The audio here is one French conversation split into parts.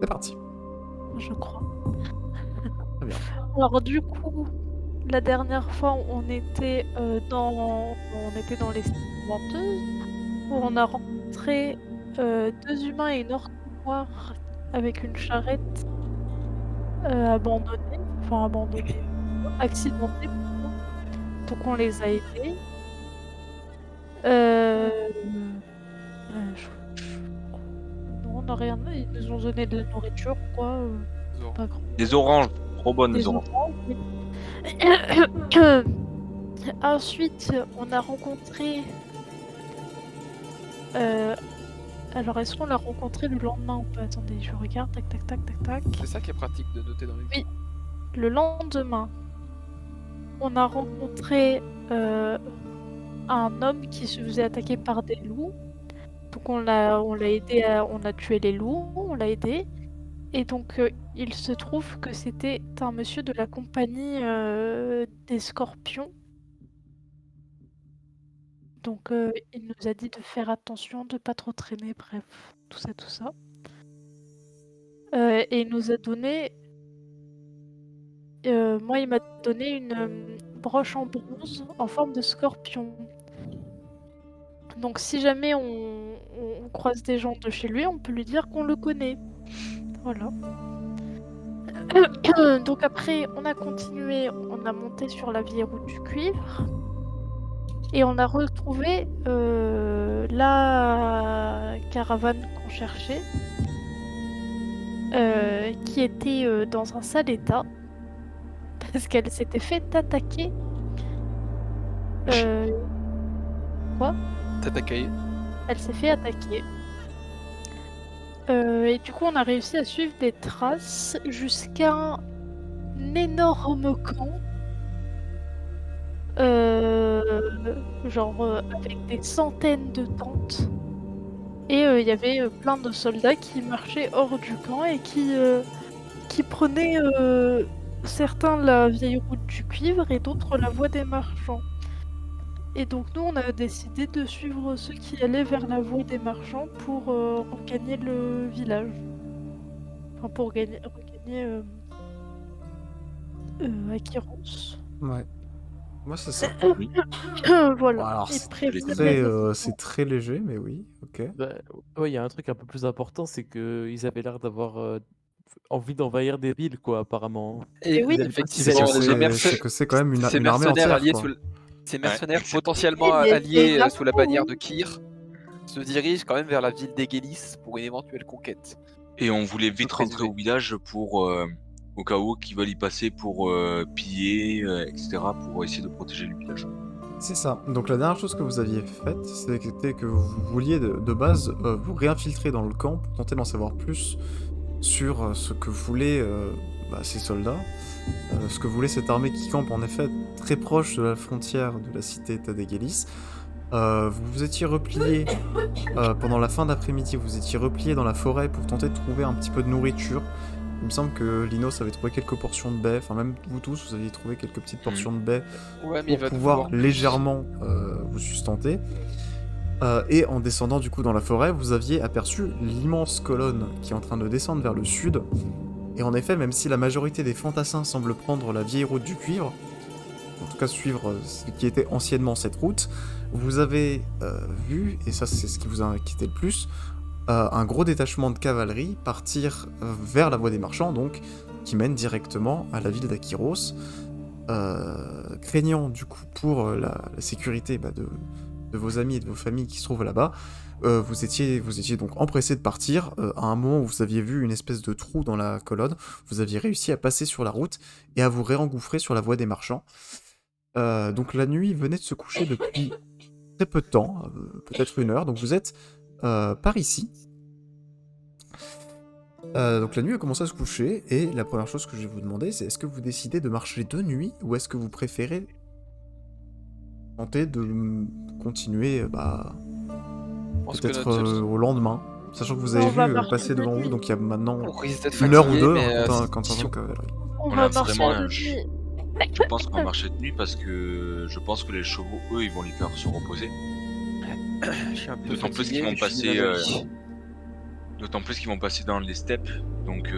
C'est parti. je crois. Très bien. Alors du coup, la dernière fois, on était dans les venteuses où on a rencontré, 2 humains et une orque noire avec une charrette, abandonnée, enfin abandonnée, accidentée plutôt, donc on les a aidés. Heu, je non, on n'a rien ils nous ont donné de la nourriture quoi, pas grand Des oranges, trop bonnes les des oranges. oranges, oui. Ensuite, on a rencontré, heu, alors est-ce qu'on l'a rencontré le lendemain ou pas? Attendez, je regarde, tac, tac, tac, tac, tac. C'est ça qui est pratique de noter dans les Oui, livres. le lendemain, on a rencontré, un homme qui se faisait attaquer par des loups. Donc on l'a aidé on a tué les loups, on l'a aidé et donc il se trouve que c'était un monsieur de la compagnie, des Scorpions. Donc il nous a dit de faire attention, de pas trop traîner, bref, tout ça, tout ça. Et il nous a donné, moi il m'a donné une, broche en bronze en forme de scorpion. Donc si jamais on croise des gens de chez lui, on peut lui dire qu'on le connaît. Voilà. Donc après, on a continué, on a monté sur la vieille route du cuivre et on a retrouvé, la caravane qu'on cherchait, qui était, dans un sale état parce qu'elle s'était fait attaquer. Heu, quoi? T'attaquer. Elle s'est fait attaquer. Et du coup, on a réussi à suivre des traces jusqu'à un énorme camp, genre, avec des centaines de tentes et il y avait, plein de soldats qui marchaient hors du camp et qui prenaient, certains la vieille route du cuivre et d'autres la voie des marchands. Et donc nous, on a décidé de suivre ceux qui allaient vers la voie des marchands pour, regagner le village. Enfin pour regagner, Akyros. Ouais. Moi, c'est ça. Oui. Bon, Voilà alors, et c'est très léger, mais oui, ok. Bah, ouais, il y a un truc un peu plus important, c'est qu'ils avaient l'air d'avoir, envie d'envahir des villes quoi, apparemment. Et oui, Ils avaient pas C'est Effectivement, que spécialement des c'est que c'est quand même ces une armée mercenaires entière, alliés quoi. ces Ouais, mercenaires exact. potentiellement il y a alliés une sous la armée, bannière de oui. Kyr se dirigent quand même vers la ville d'Egelis pour une éventuelle conquête. Et on voulait vite Faut rentrer présumer. au village pour, au cas où qu'ils veulent y passer pour piller, etc., pour essayer de protéger le village. C'est ça. Donc la dernière chose que vous aviez faite, c'était que vous vouliez de base vous réinfiltrer dans le camp pour tenter d'en savoir plus sur ce que voulaient ces soldats, ce que voulait cette armée qui campe en effet très proche de la frontière de la cité-état d'Egelis. Vous vous étiez replié pendant la fin d'après-midi, vous étiez replié dans la forêt pour tenter de trouver un petit peu de nourriture. Il me semble que Linos avait trouvé quelques portions de baies, enfin même vous tous, vous aviez trouvé quelques petites portions de baies Ouais, mais il pour va pouvoir devoir plus. légèrement vous sustenter. Et en descendant du coup dans la forêt, vous aviez aperçu l'immense colonne qui est en train de descendre vers le sud. Et en effet, même si la majorité des fantassins semblent prendre la vieille route du cuivre, en tout cas suivre ce qui était anciennement cette route, vous avez vu, et ça c'est ce qui vous a inquiété le plus, un gros détachement de cavalerie partir vers la voie des marchands, donc, qui mène directement à la ville d'Akyros. Craignant du coup pour la sécurité de vos amis et de vos familles qui se trouvent là-bas, vous étiez donc empressé de partir. À un moment où vous aviez vu une espèce de trou dans la colonne, vous aviez réussi à passer sur la route et à vous réengouffrer sur la voie des marchands. Donc la nuit venait de se coucher depuis très peu de temps, peut-être 1 heure, donc vous êtes par ici. Donc la nuit a commencé à se coucher, et la première chose que je vais vous demander, c'est est-ce que vous décidez de marcher de nuit, ou est-ce que vous préférez tenter de continuer, Je pense que peut-être notre seul... au lendemain, sachant que vous Non, avez on va vu marcher passer de devant vous, nuit. donc il y a maintenant On risque d'être 1 heure ou fatigué, 2 mais quand si on on... cavalerie. On On va a marcher vraiment de un nuit. Je pense qu'on va marcher de nuit parce que je pense que les chevaux, eux, ils vont les faire se reposer. je suis un peu D'autant plus fatigué, qu'ils vont mais je finis passer, ma nuit. D'autant plus qu'ils vont passer dans les steppes, donc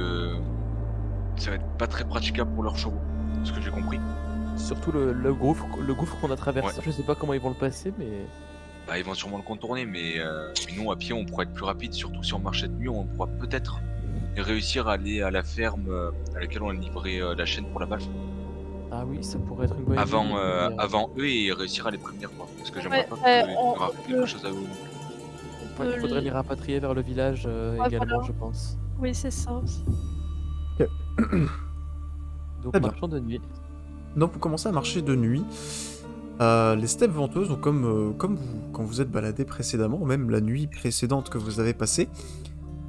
ça va être pas très praticable pour leurs chevaux, ce que j'ai compris. Surtout le gouffre qu'on a traversé, je sais pas comment ils vont le passer, mais Bah, ils vont sûrement le contourner, mais nous à pied on pourra être plus rapide, surtout si on marchait de nuit, on pourra peut-être réussir à aller à la ferme à laquelle on a livré la chaîne pour la vache ah oui, ça pourrait être une bonne idée. avant eux et réussir à les prévenir quoi. Parce que j'aimerais Ouais, pas on qu'il arrive quelque chose à eux. peut Ouais, il faudrait les rapatrier vers le village également, voilà. je pense. Oui, c'est ça aussi. Donc Très bien. marchons de nuit. Donc vous commencez à marcher de nuit. Les steppes venteuses, donc comme quand vous êtes baladé précédemment, même la nuit précédente que vous avez passée,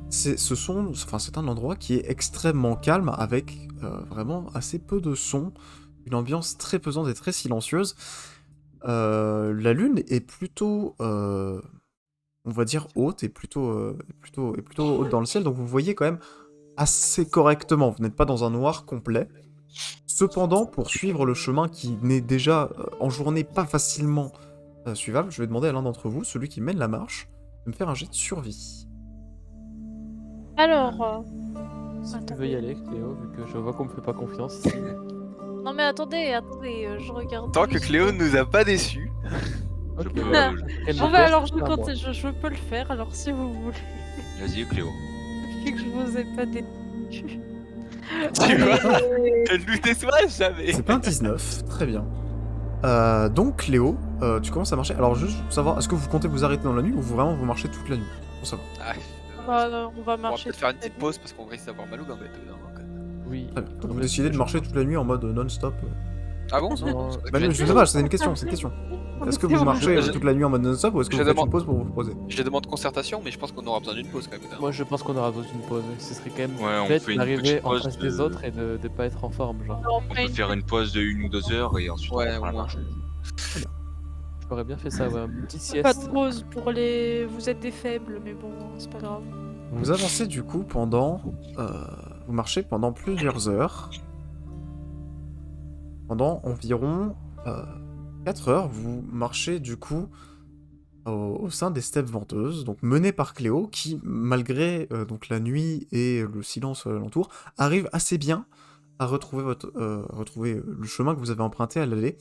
c'est un endroit qui est extrêmement calme avec vraiment assez peu de sons, une ambiance très pesante et très silencieuse. La lune est plutôt, on va dire haute et plutôt haute dans le ciel, donc vous voyez quand même assez correctement. Vous n'êtes pas dans un noir complet. Cependant, pour suivre le chemin qui n'est déjà en journée pas facilement suivable, je vais demander à l'un d'entre vous, celui qui mène la marche, de me faire un jet de survie. Alors, Si tu attendez. veux y aller, Cléo, vu que je vois qu'on me fait pas confiance ici. Non mais attendez, je regarde. Tant que Cléo ne nous a pas déçus. Je Ok. peux- Quel Bon nom bah est-ce alors que c'est à moi je peux le faire, alors si vous voulez. Vas-y Cléo. Vu que je vous ai pas déçu. Tu vois, Allez. elle nous déçoit jamais. C'est pas un 19, très bien. Donc Cléo, tu commences à marcher. Alors juste pour savoir, est-ce que vous comptez vous arrêter dans la nuit ou vraiment vous marchez toute la nuit? Pour savoir. Ah, On va on va marcher. peut-être faire une petite pause parce qu'on risque d'avoir mal au gambette. Oui. Très bien. Donc vous décidez de marcher toute la nuit en mode non-stop. Ah bon Non, Bah non, je sais pas, c'est une question, c'est une question. Est-ce que vous marchez Je- toute la nuit en mode non-stop ou est-ce que je vous faites demande. une pause pour vous reposer? Je demande concertation, mais je pense qu'on aura besoin d'une pause quand même. Moi je pense qu'on aura besoin d'une pause. Ce serait quand même Ouais, on bête fait une d'arriver petite en pause face de- des autres et de pas être en forme, genre. On peut faire une pause de 1 ou 2 heures et ensuite Ouais, on prend au la moins. marche. J'aurais bien fait ça, ouais, une petite Pas de sieste. pause pour les. Vous êtes des faibles, mais bon, c'est pas grave. Vous avancez du coup pendant... vous marchez pendant plusieurs heures. Pendant environ 4 heures, vous marchez du coup au sein des steppes venteuses, donc mené par Cléo, qui, malgré donc la nuit et le silence alentour, arrive assez bien à retrouver, retrouver le chemin que vous avez emprunté à l'aller.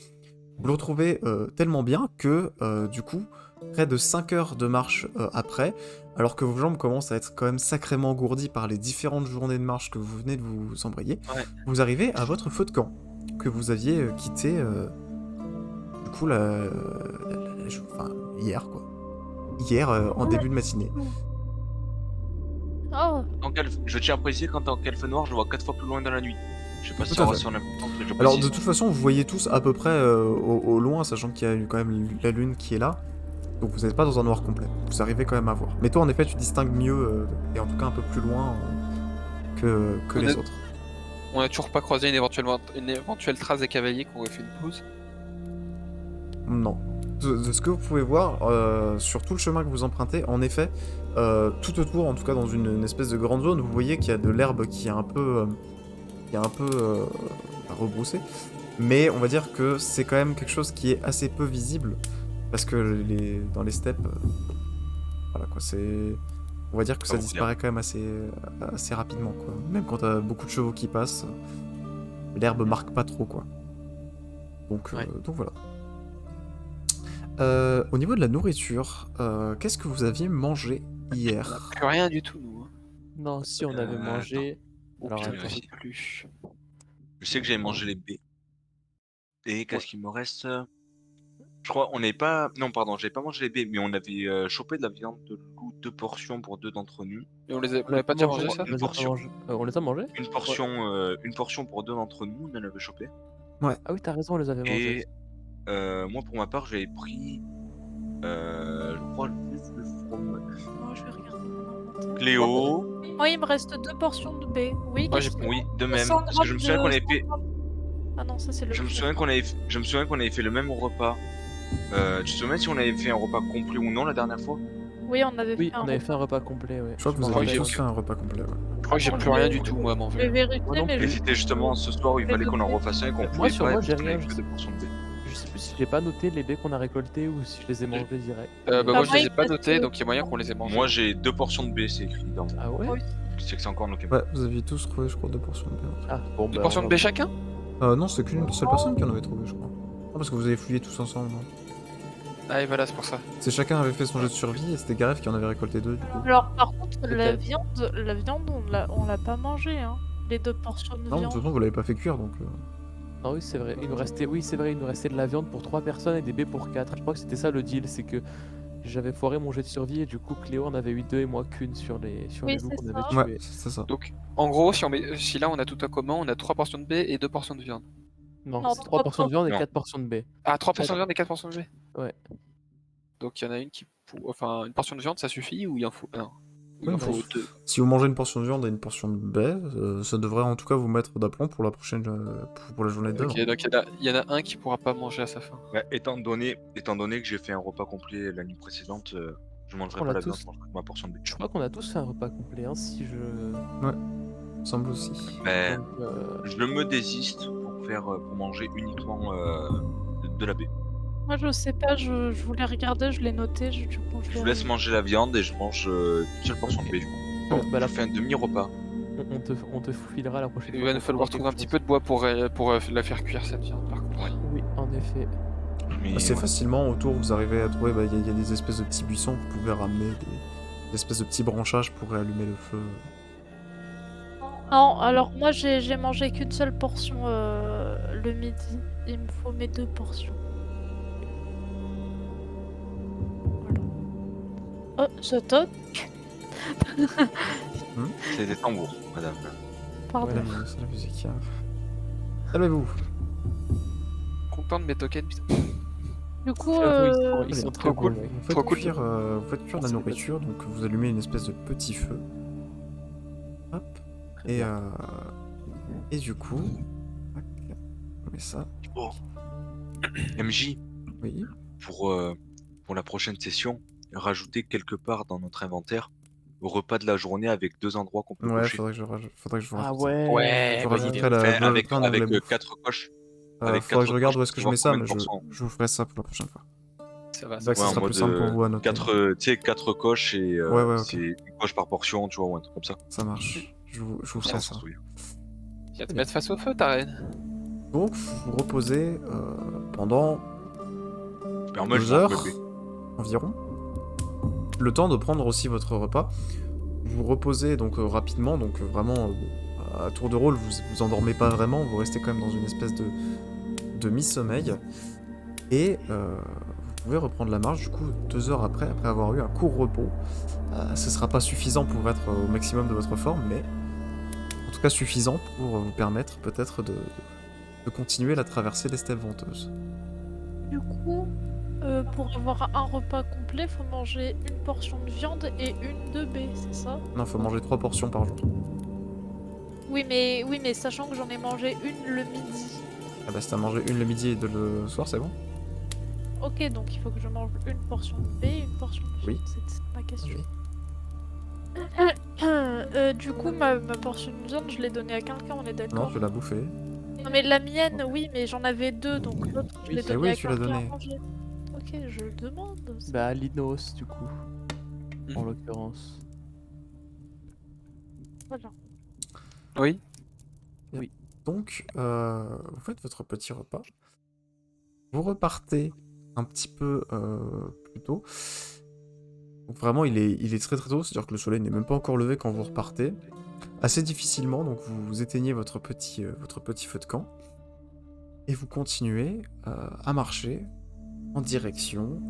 Vous le retrouvez tellement bien que, du coup, près de 5 heures de marche après, alors que vos jambes commencent à être quand même sacrément engourdies par les différentes journées de marche que vous venez de vous embrayer, Ouais. vous arrivez à votre feu de camp, que vous aviez quitté, du coup, hier, quoi. Hier, en début de matinée. Oh, Je tiens à préciser quand t'es en calfe noir, je vois 4 fois plus loin dans la nuit. Je sais pas si Tout à ça aura fait. son importance, mais je Alors, de précise. toute façon, vous voyez tous à peu près au loin, sachant qu'il y a quand même la lune qui est là. Donc vous n'êtes pas dans un noir complet. Vous arrivez quand même à voir. Mais toi, en effet, tu distingues mieux, et en tout cas un peu plus loin que les autres. On a toujours pas croisé une éventuelle trace des cavaliers qui auraient fait une pause. Non. De ce que vous pouvez voir, sur tout le chemin que vous empruntez, en effet, tout autour, en tout cas dans une espèce de grande zone, vous voyez qu'il y a de l'herbe qui est un peu... rebroussée. Mais on va dire que c'est quand même quelque chose qui est assez peu visible. Parce que dans les steppes... voilà quoi, c'est... On va dire que ça Ah, bon, disparaît quand même assez rapidement, quoi. Même quand t'as beaucoup de chevaux qui passent, l'herbe marque pas trop, quoi. Donc voilà. Au niveau de la nourriture, qu'est-ce que vous aviez mangé hier? Plus rien du tout, nous. Non, si on avait mangé. Oh, Alors, putain, attends. je sais plus. Je sais que j'avais mangé les baies. Et qu'est-ce qu'il me reste? Je crois on n'avait pas... Non, pardon, j'avais pas mangé les baies, mais on avait chopé de la viande de loup, 2 portions pour 2 d'entre nous. Et on l'avait pas déjà mangé ça On les a pas mangés. On les a mangés? Une portion pour 2 d'entre nous, on en avait chopé. Ah oui, t'as raison, on les avait mangés. Et moi, pour ma part, j'avais pris... je crois le fromage. moi je vais regarder. Cléo... Moi, il me reste 2 portions de baie. Oui, Moi, qu'est-ce que- Oui, de même. 100 Parce que je me souviens grammes qu'on de- avait fait... Ah non, ça c'est le. Je me souviens qu'on avait fait le même repas. Tu te souviens si on avait fait un repas complet ou non la dernière fois? Oui, on avait Oui, fait un on avait repas. fait un repas complet, ouais. Je crois que vous m'en avez rappelle. tous fait un repas complet, ouais. Je crois que j'ai plus rien du tout, moi, à Je vais manger. vérifier, Moi non mais Et je... c'était justement ce soir où il fallait qu'on en refasse un et qu'on Moi, pouvait sur pas moi, être j'ai tous rien, avec que 2 portions de baies. Je sais plus si j'ai pas noté les baies qu'on a récoltées ou si je les ai mangées direct. Moi moi, je les ai il pas reste, notés, donc il y a moyen qu'on les ait mangés. Moi, j'ai 2 portions de B, c'est écrit dans. Ah ouais? Oui. C'est que c'est encore bloqué. Ouais, vous aviez tous trouvé, je crois, 2 portions de viande. Ah bon, Une bah. portion on de va- baie chacun? Non, c'est qu'une seule personne qui en avait trouvé, je crois. Non, parce que vous avez fouillé tous ensemble. Non. Ah et voilà, c'est pour ça. C'est chacun avait fait son jet de survie et c'était Gareth qui en avait récolté 2 du coup. Alors par contre, la Peut-être. viande, on l'a pas mangée, hein. Les 2 portions de Non, de toute viande. façon, vous l'avez pas fait cuire donc. Ah oui, c'est vrai. Il nous restait, oui, c'est vrai, il nous restait de la viande pour 3 personnes et des baies pour 4. Je crois que c'était ça le deal, c'est que j'avais foiré mon jet de survie et du coup Cléo en avait eu 2 et moi qu'une sur les Oui, loups c'est qu'on ça. avait Ouais, tués. c'est ça. Donc en gros, si là on a tout en commun, on a 3 portions de baie et 2 portions de viande. Non, Non, c'est 3 trois portions de viande et Non. 4 portions de baies. Ah, 3 portions de Quatre. viande et 4 portions de baie. Ouais. Donc il y en a une qui. Enfin, une portion de viande ça suffit ou il en faut un? Il Ouais, en faut non. 2. Si vous mangez une portion de viande et une portion de baie, ça devrait en tout cas vous mettre d'aplomb pour la prochaine pour la journée de demain. Ok, donc il y en a un qui pourra pas manger à sa faim. Bah, étant donné que j'ai fait un repas complet la nuit précédente, je mangerai On pas l'a la viande, tous. je mangerai que ma portion de Je bacon. crois qu'on a tous fait un repas complet, hein, si je. Semble aussi. Mais Donc, je me désiste pour manger uniquement de la baie. Moi, je sais pas, je voulais regarder, je l'ai noté, du coup, Je vous laisse manger la viande et je mange une seule portion Ok. de baie. Du coup. Bon, bah, je la- fais un demi-repas. on te faufilera la prochaine Il fois va pour nous falloir trouver trouver un quelque petit peu de bois pour la faire cuire cette viande par contre. chose. Oui, en effet. Mais Assez voilà. facilement autour, vous arrivez à trouver, il y a des espèces de petits buissons que vous pouvez ramener, des espèces de petits branchages pour allumer le feu. Non, alors moi, j'ai mangé qu'une seule portion le midi. Il me faut mes 2 portions. Voilà. Oh, ça toque. C'est des tambours, madame. Pardon. Ouais, c'est la musique. Calmez-vous. Content de mes tokens, putain. Du coup, J'avoue, ils sont Allez, très trop cool. beaux, ouais. Vous faites Trop cool. cuire, vous faites cuire de la C'est nourriture, donc vous allumez une espèce de petit feu. Hop. Très Et, bien. et du coup, tac, on met ça. Oh. MJ, Oui. pour la prochaine session, rajouter quelque part dans notre inventaire au repas de la journée avec 2 endroits qu'on peut Ouais, cocher. faudrait que je vous Ah rajoute ça. ouais. Ouais, Je bonne rajouterai idée. la, Enfin, je rajouterai un onglet bouffe. 4 coches. Faudrait avec que 4 je regarde coches où est-ce que pour je mets ça, voir mais combien de pourcents. je vous ferai ça pour la prochaine fois. Ça va. C'est vrai que Ouais, ça en sera plus mode, simple pour vous à noter. 4 coches et Ouais, ok. c'est une coche par portion, tu vois, ou un truc comme ça. Ça marche. Je vous Ça, ferai on ça. s'en souvient. Viens te mettre face au feu, ta reine. Donc, vous vous reposez pendant Alors moi, 2 je mange heures le bébé. environ. Le temps de prendre aussi votre repas. Vous vous reposez donc rapidement, donc vraiment à tour de rôle, vous endormez pas vraiment, vous restez quand même dans une espèce de mi-sommeil. Et vous pouvez reprendre la marche du coup 2 heures après avoir eu un court repos. Ce sera pas suffisant pour être au maximum de votre forme, mais en tout cas suffisant pour vous permettre peut-être de continuer la traversée des steppes venteuses. du coup, pour avoir un repas complet, faut manger une portion de viande et une de baie, c'est ça? Non, faut manger 3 portions par jour. Oui, mais sachant que j'en ai mangé une le midi. Ah bah si t'as mangé une le midi et 2 le soir, c'est bon. Ok, donc il faut que je mange une portion de baie et une portion de Oui. viande, c'est ma question. Oui. Du coup, ma portion de viande, je l'ai donnée à quelqu'un, on est Non, d'accord? tu l'as bouffé. Non, mais la mienne, oui, mais j'en avais 2, donc l'autre, je Oui, l'ai c'est- donnée oui, à tu l'as quelqu'un à donné. manger. Ok, je le demande. c'est- Bah, Linos, du coup, en Mhm. l'occurrence. Voilà. Oui. Donc, vous faites votre petit repas. Vous repartez un petit peu plus tôt. Donc vraiment, il est très très tôt, c'est-à-dire que le soleil n'est même pas encore levé quand vous repartez. Assez difficilement, donc vous éteignez votre petit feu de camp. Et vous continuez à marcher en direction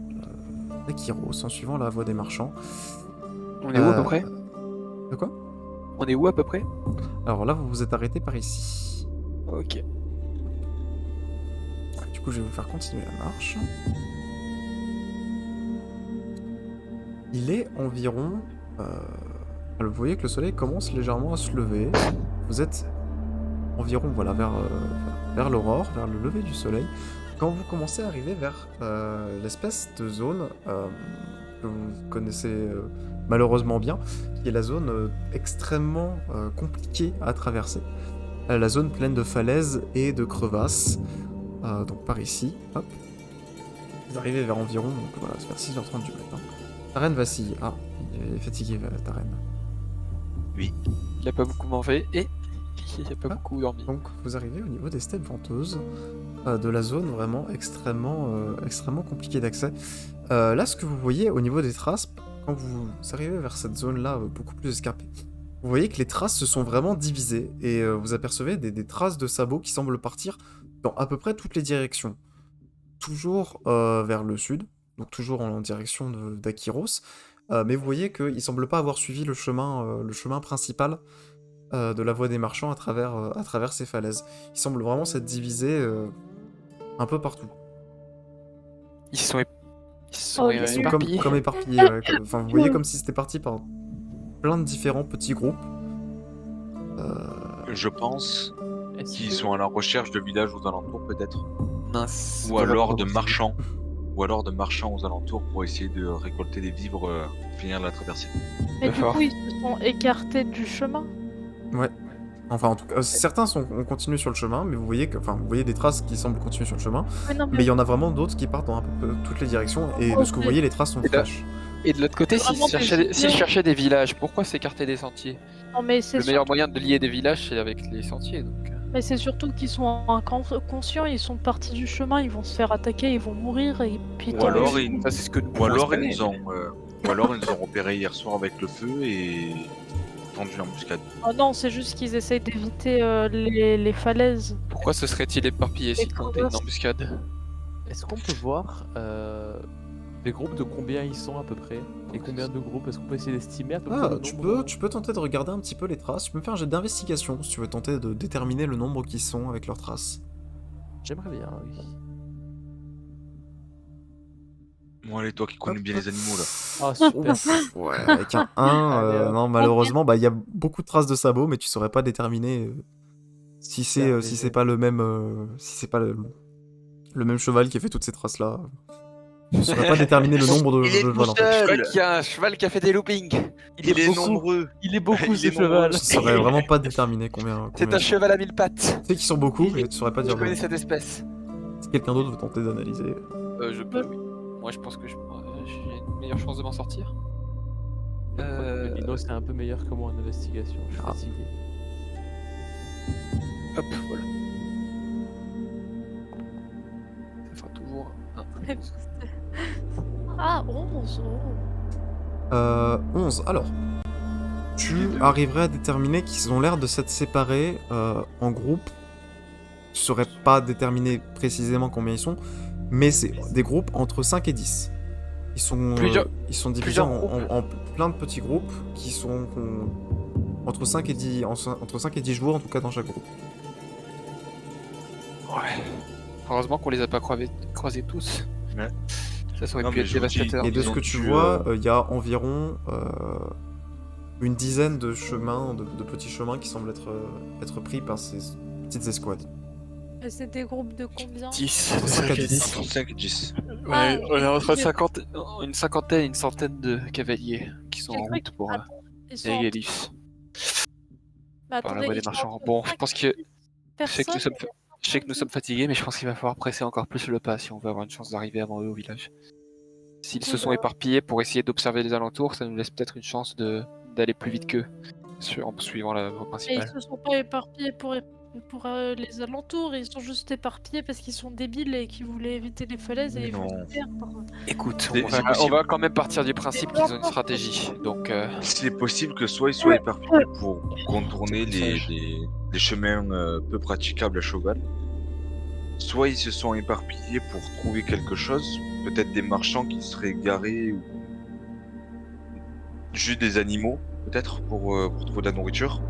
d'Akiros, en suivant la voie des marchands. On est où à peu près? De quoi? On est où à peu près? Alors là, vous vous êtes arrêté par ici. Ok. Du coup, je vais vous faire continuer la marche. Il est environ... alors, vous voyez que le soleil commence légèrement à se lever. Vous êtes environ voilà, vers l'aurore, vers le lever du soleil. Quand vous commencez à arriver vers l'espèce de zone que vous connaissez malheureusement bien, qui est la zone extrêmement compliquée à traverser. La zone pleine de falaises et de crevasses. donc par ici, hop. Vous arrivez vers environ, donc voilà, c'est vers 6h30 du matin. Taren vacille. Ah, il est fatigué, Taren. Il a pas beaucoup mangé et il a pas Ah. beaucoup dormi. Donc vous arrivez au niveau des steppes venteuses, de la zone vraiment extrêmement compliquée d'accès. Là, ce que vous voyez au niveau des traces, quand vous arrivez vers cette zone-là beaucoup plus escarpée, vous voyez que les traces se sont vraiment divisées et vous apercevez des traces de sabots qui semblent partir dans à peu près toutes les directions. Toujours vers le sud, donc toujours en direction d'Aquiros, mais vous voyez qu'il semble pas avoir suivi le chemin principal de la voie des marchands à travers ces falaises. Il semble vraiment s'être divisé un peu partout. Ils se sont Oh, ils Ils sont éparpillés. comme éparpillés. Ouais, enfin, vous voyez comme si c'était parti par plein de différents petits groupes. Je pense Est-ce qu'ils que- sont à la recherche de villages aux alentours, peut-être. Mince. Ou alors de marchands. Ou alors de marchands aux alentours pour essayer de récolter des vivres, finir la traversée. Mais du D'accord. coup, ils se sont écartés du chemin. Enfin, en tout cas, certains ont continué sur le chemin, mais vous voyez des traces qui semblent continuer sur le chemin. Mais non, Mais il y en a vraiment d'autres qui partent dans un peu toutes les directions, et de ce que vous voyez, les traces sont Et là- fraîches. Et de l'autre côté, s'ils Vraiment des cherchaient des villages, pourquoi s'écarter des sentiers? non, mais c'est Le meilleur surtout, moyen de lier des villages, c'est avec les sentiers. Donc. mais c'est surtout qu'ils sont inconscients, ils sont partis du chemin, ils vont se faire attaquer, ils vont mourir, et puis Ou tant alors mieux. ils- Ça, c'est ce que nous Ou pouvons alors, espérer. ou alors ils nous ont repérés hier soir avec le feu et tendu l'embuscade. Oh non, c'est juste qu'ils essayent d'éviter les falaises. Pourquoi se serait-il éparpillé s'il comptait une embuscade? Est-ce qu'on peut voir des groupes de combien ils sont à peu près? Et combien de groupes? Est-ce qu'on peut essayer d'estimer à peu près Ah, le nombre tu peux tenter de regarder un petit peu les traces. Tu peux me faire un jet d'investigation si tu veux tenter de déterminer le nombre qui sont avec leurs traces. J'aimerais bien, oui. Bon, allez, toi qui connais bien les animaux là. Ah, super. Ouais, avec un 1, Allez, hop. non, malheureusement, bah il y a beaucoup de traces de sabots, mais tu saurais pas déterminer si c'est pas le même, si c'est pas le même cheval qui a fait toutes ces traces-là. Tu saurais pas déterminer le nombre de Il est chevals en tout fait. Je seul. crois qu'il y a un cheval qui a fait des loopings. Il est beaucoup. nombreux. Il est beaucoup Il ce est nombreux. cheval. Tu saurais vraiment pas déterminer combien. C'est combien un ils sont. cheval à 1000 pattes. Tu sais qu'ils sont beaucoup, Il mais est- tu saurais pas Je dire. connais cette espèce. Si quelqu'un d'autre veut tenter d'analyser. Je peux, oui. Moi, je pense que j'ai une meilleure chance de m'en sortir. Le Lino, c'est un peu meilleur que moi en investigation. Je suis Ah. fatigué. Hop, voilà. Ça fera toujours un. Ah, 11 11. Alors, tu arriverais à déterminer qu'ils ont l'air de s'être séparés en groupes. Tu saurais pas déterminer précisément combien ils sont, mais c'est des groupes entre 5 et 10. Ils sont divisés plusieurs en plein de petits groupes qui sont entre 5 et 10, entre 5 et 10 joueurs en tout cas dans chaque groupe. Ouais. Heureusement qu'on les a pas croisés tous. Ouais. Ça aurait Non, pu mais être je vous dis- dévastateur. Et de Ils ce ont que tu dû, vois, il y a environ une dizaine de chemins, de petits chemins qui semblent être pris par ces petites escouades. Et c'est des groupes de combien? 10. Entre 5 à 10. Entre 5 et 10. Ah, Ouais, on est entre ok. une cinquantaine et une centaine de cavaliers qui sont J'ai en cru route pour Attends, ils sont... Egalif, Mais par la attendez, voie des ils sont marchands. entre Bon, je 5 pense et que 10 je sais que personnes. nous sommes fatigués, mais je pense qu'il va falloir presser encore plus le pas si on veut avoir une chance d'arriver avant eux au village. S'ils se sont éparpillés pour essayer d'observer les alentours, ça nous laisse peut-être une chance d'aller plus vite qu'eux, en suivant la voie Mais ils principale. se sont pas éparpillés pour les alentours, ils sont juste éparpillés parce qu'ils sont débiles et qu'ils voulaient éviter les falaises et ils vont Non. se perdre. Écoute, C'est on possible. va quand même partir du principe qu'ils ont une stratégie, donc C'est possible que soit ils soient éparpillés pour contourner les chemins peu praticables à cheval, soit ils se sont éparpillés pour trouver quelque chose, peut-être des marchands qui seraient garés ou juste des animaux, peut-être pour trouver de la nourriture.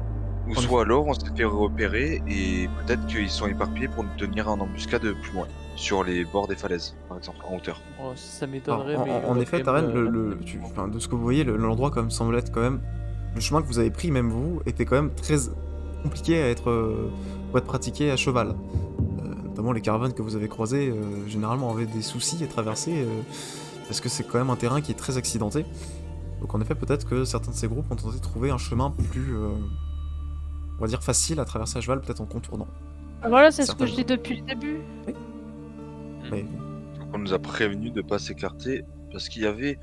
Ou soit alors on s'est fait repérer et peut-être qu'ils sont éparpillés pour nous tenir en embuscade plus loin, sur les bords des falaises, par exemple, en hauteur. Oh, ça Alors, m'étonnerait, mais. en effet, Taren, de ce que vous voyez, l'endroit comme semble être quand même. Le chemin que vous avez pris, même vous, était quand même très compliqué à pour être pratiqué à cheval. Notamment les caravanes que vous avez croisées, généralement avaient des soucis à traverser, parce que c'est quand même un terrain qui est très accidenté. Donc en effet, peut-être que certains de ces groupes ont tenté de trouver un chemin plus, on va dire, facile à traverser à cheval, peut-être en contournant. Voilà, c'est ce que Certainement. je dis depuis le début. Mais Donc on nous a prévenu de pas s'écarter parce qu'il y avait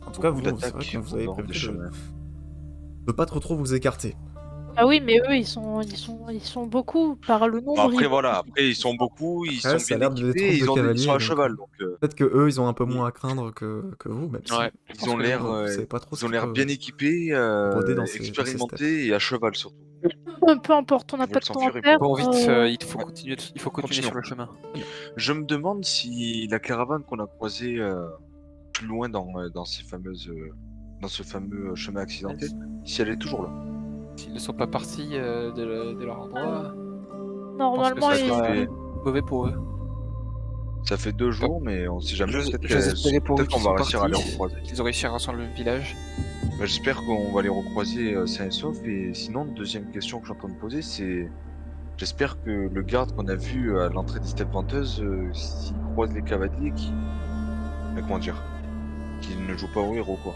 en tout cas, beaucoup vous, c'est vrai d'attaques qu'on vous au avait bord du prévenu chemin. de pas trop vous écarter. Ah oui, mais eux, ils sont beaucoup par le Bon, nombre. après voilà, après ils sont beaucoup, ils Après, sont ça a bien l'air de des équipés, troupes de ils sont cavaliers, à donc cheval, donc peut-être que eux, ils ont un peu ils, moins à craindre que vous, même si Ouais. je ils pense ont que l'air vous savez pas trop ce ils ont qui l'air peut bien équipés, rôder dans ces steppes. expérimentés et à cheval surtout. Peu importe, on n'a Ils pas veulent de temps à s'enfuir et perdre. Bon, vite, il faut continuer Continuons. sur le chemin. Je me demande si la caravane qu'on a croisée plus loin dans ces fameuses dans ce fameux chemin accidenté, si elle est toujours là. S'ils ne sont pas partis de leur endroit, je pense que Normalement, ce Ça ils... fait, sera mauvais pour eux. ça fait 2 jours, mais on sait jamais. J'ose espérer pour eux Peut-être qu'on qu'ils va sont réussir à les partis, recroiser. qu'ils ont réussi à rassembler le village. Bah, j'espère qu'on va les recroiser sains et saufs. Et sinon, deuxième question que je suis en train de poser, c'est j'espère que le garde qu'on a vu à l'entrée des steppes venteuses, s'il croise les cavaliers, comment dire, qu'il ne joue pas au héros, quoi.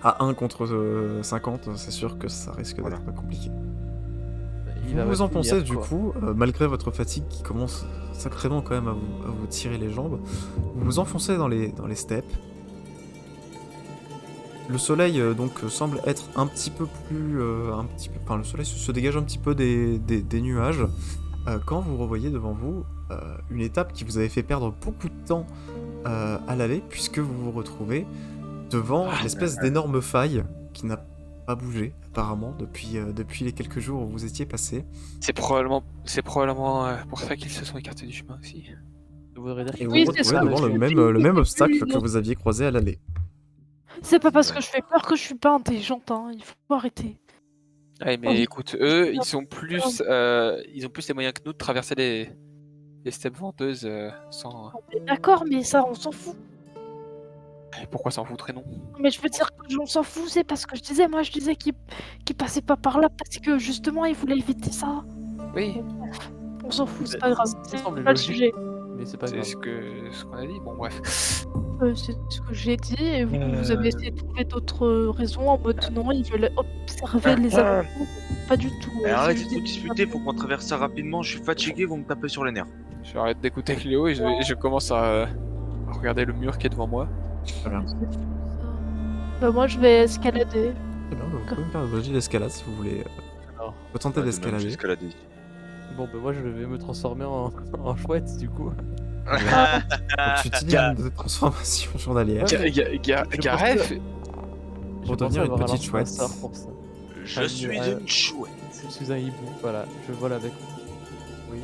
À 1 contre 50, c'est sûr que ça risque Voilà. d'être compliqué. Il Vous a vous battu enfoncez hier, du quoi. coup, malgré votre fatigue qui commence sacrément quand même à vous tirer les jambes, vous vous enfoncez dans les steppes. Le soleil donc semble être un petit peu plus, enfin le soleil se dégage un petit peu des nuages quand vous revoyez devant vous une étape qui vous avait fait perdre beaucoup de temps à l'aller puisque vous vous retrouvez devant l'espèce d'énorme faille qui n'a pas bougé apparemment depuis les quelques jours où vous étiez passé. C'est probablement pour ça qu'ils se sont écartés du chemin aussi. Ça voudrait dire Et qu'il vous Oui, vous c'est retrouvez ça, devant parce que le même obstacle oui, que vous aviez croisé à l'aller. c'est pas parce que je fais peur que je suis pas intelligente, hein. Il faut arrêter. Ouais, mais Oui. écoute, eux, ils ont plus les moyens que nous de traverser les steppes venteuses sans. D'accord, mais ça, on s'en fout. Et pourquoi s'en foutrait non? Mais je veux dire que on s'en fout, c'est parce que je disais, moi je disais qu'il passait pas par là parce que justement il voulait éviter ça. Oui, On s'en fout, c'est Ça- pas grave. ça C'est semble pas le logique. sujet. Mais c'est pas c'est grave. ce qu'on a dit. Bon, bref. C'est ce que j'ai dit et vous avez essayé de trouver d'autres raisons en mode non, ils veulent observer les alentours. Pas du tout. Mais C'est arrêtez juste de vous des- disputer, faut qu'on traverse ça rapidement. Je suis fatigué, vous me tapez sur les nerfs. J'arrête d'écouter Cléo et je commence à regarder le mur qui est devant moi. Très bien. Bah, moi je vais escalader. Très bien, vous pouvez me faire un jet d'escalade si vous voulez. Alors, Vous tentez Ouais, de même, d'escalader. j'ai escaladé. bon, bah moi je vais me transformer en chouette du coup. Donc tu utilises de transformation journalière Gareth, Je pour pense devenir une avoir petite lancé un chouette. sort pour ça. Je suis une chouette. Je suis un hibou, voilà, je vole avec. Oui.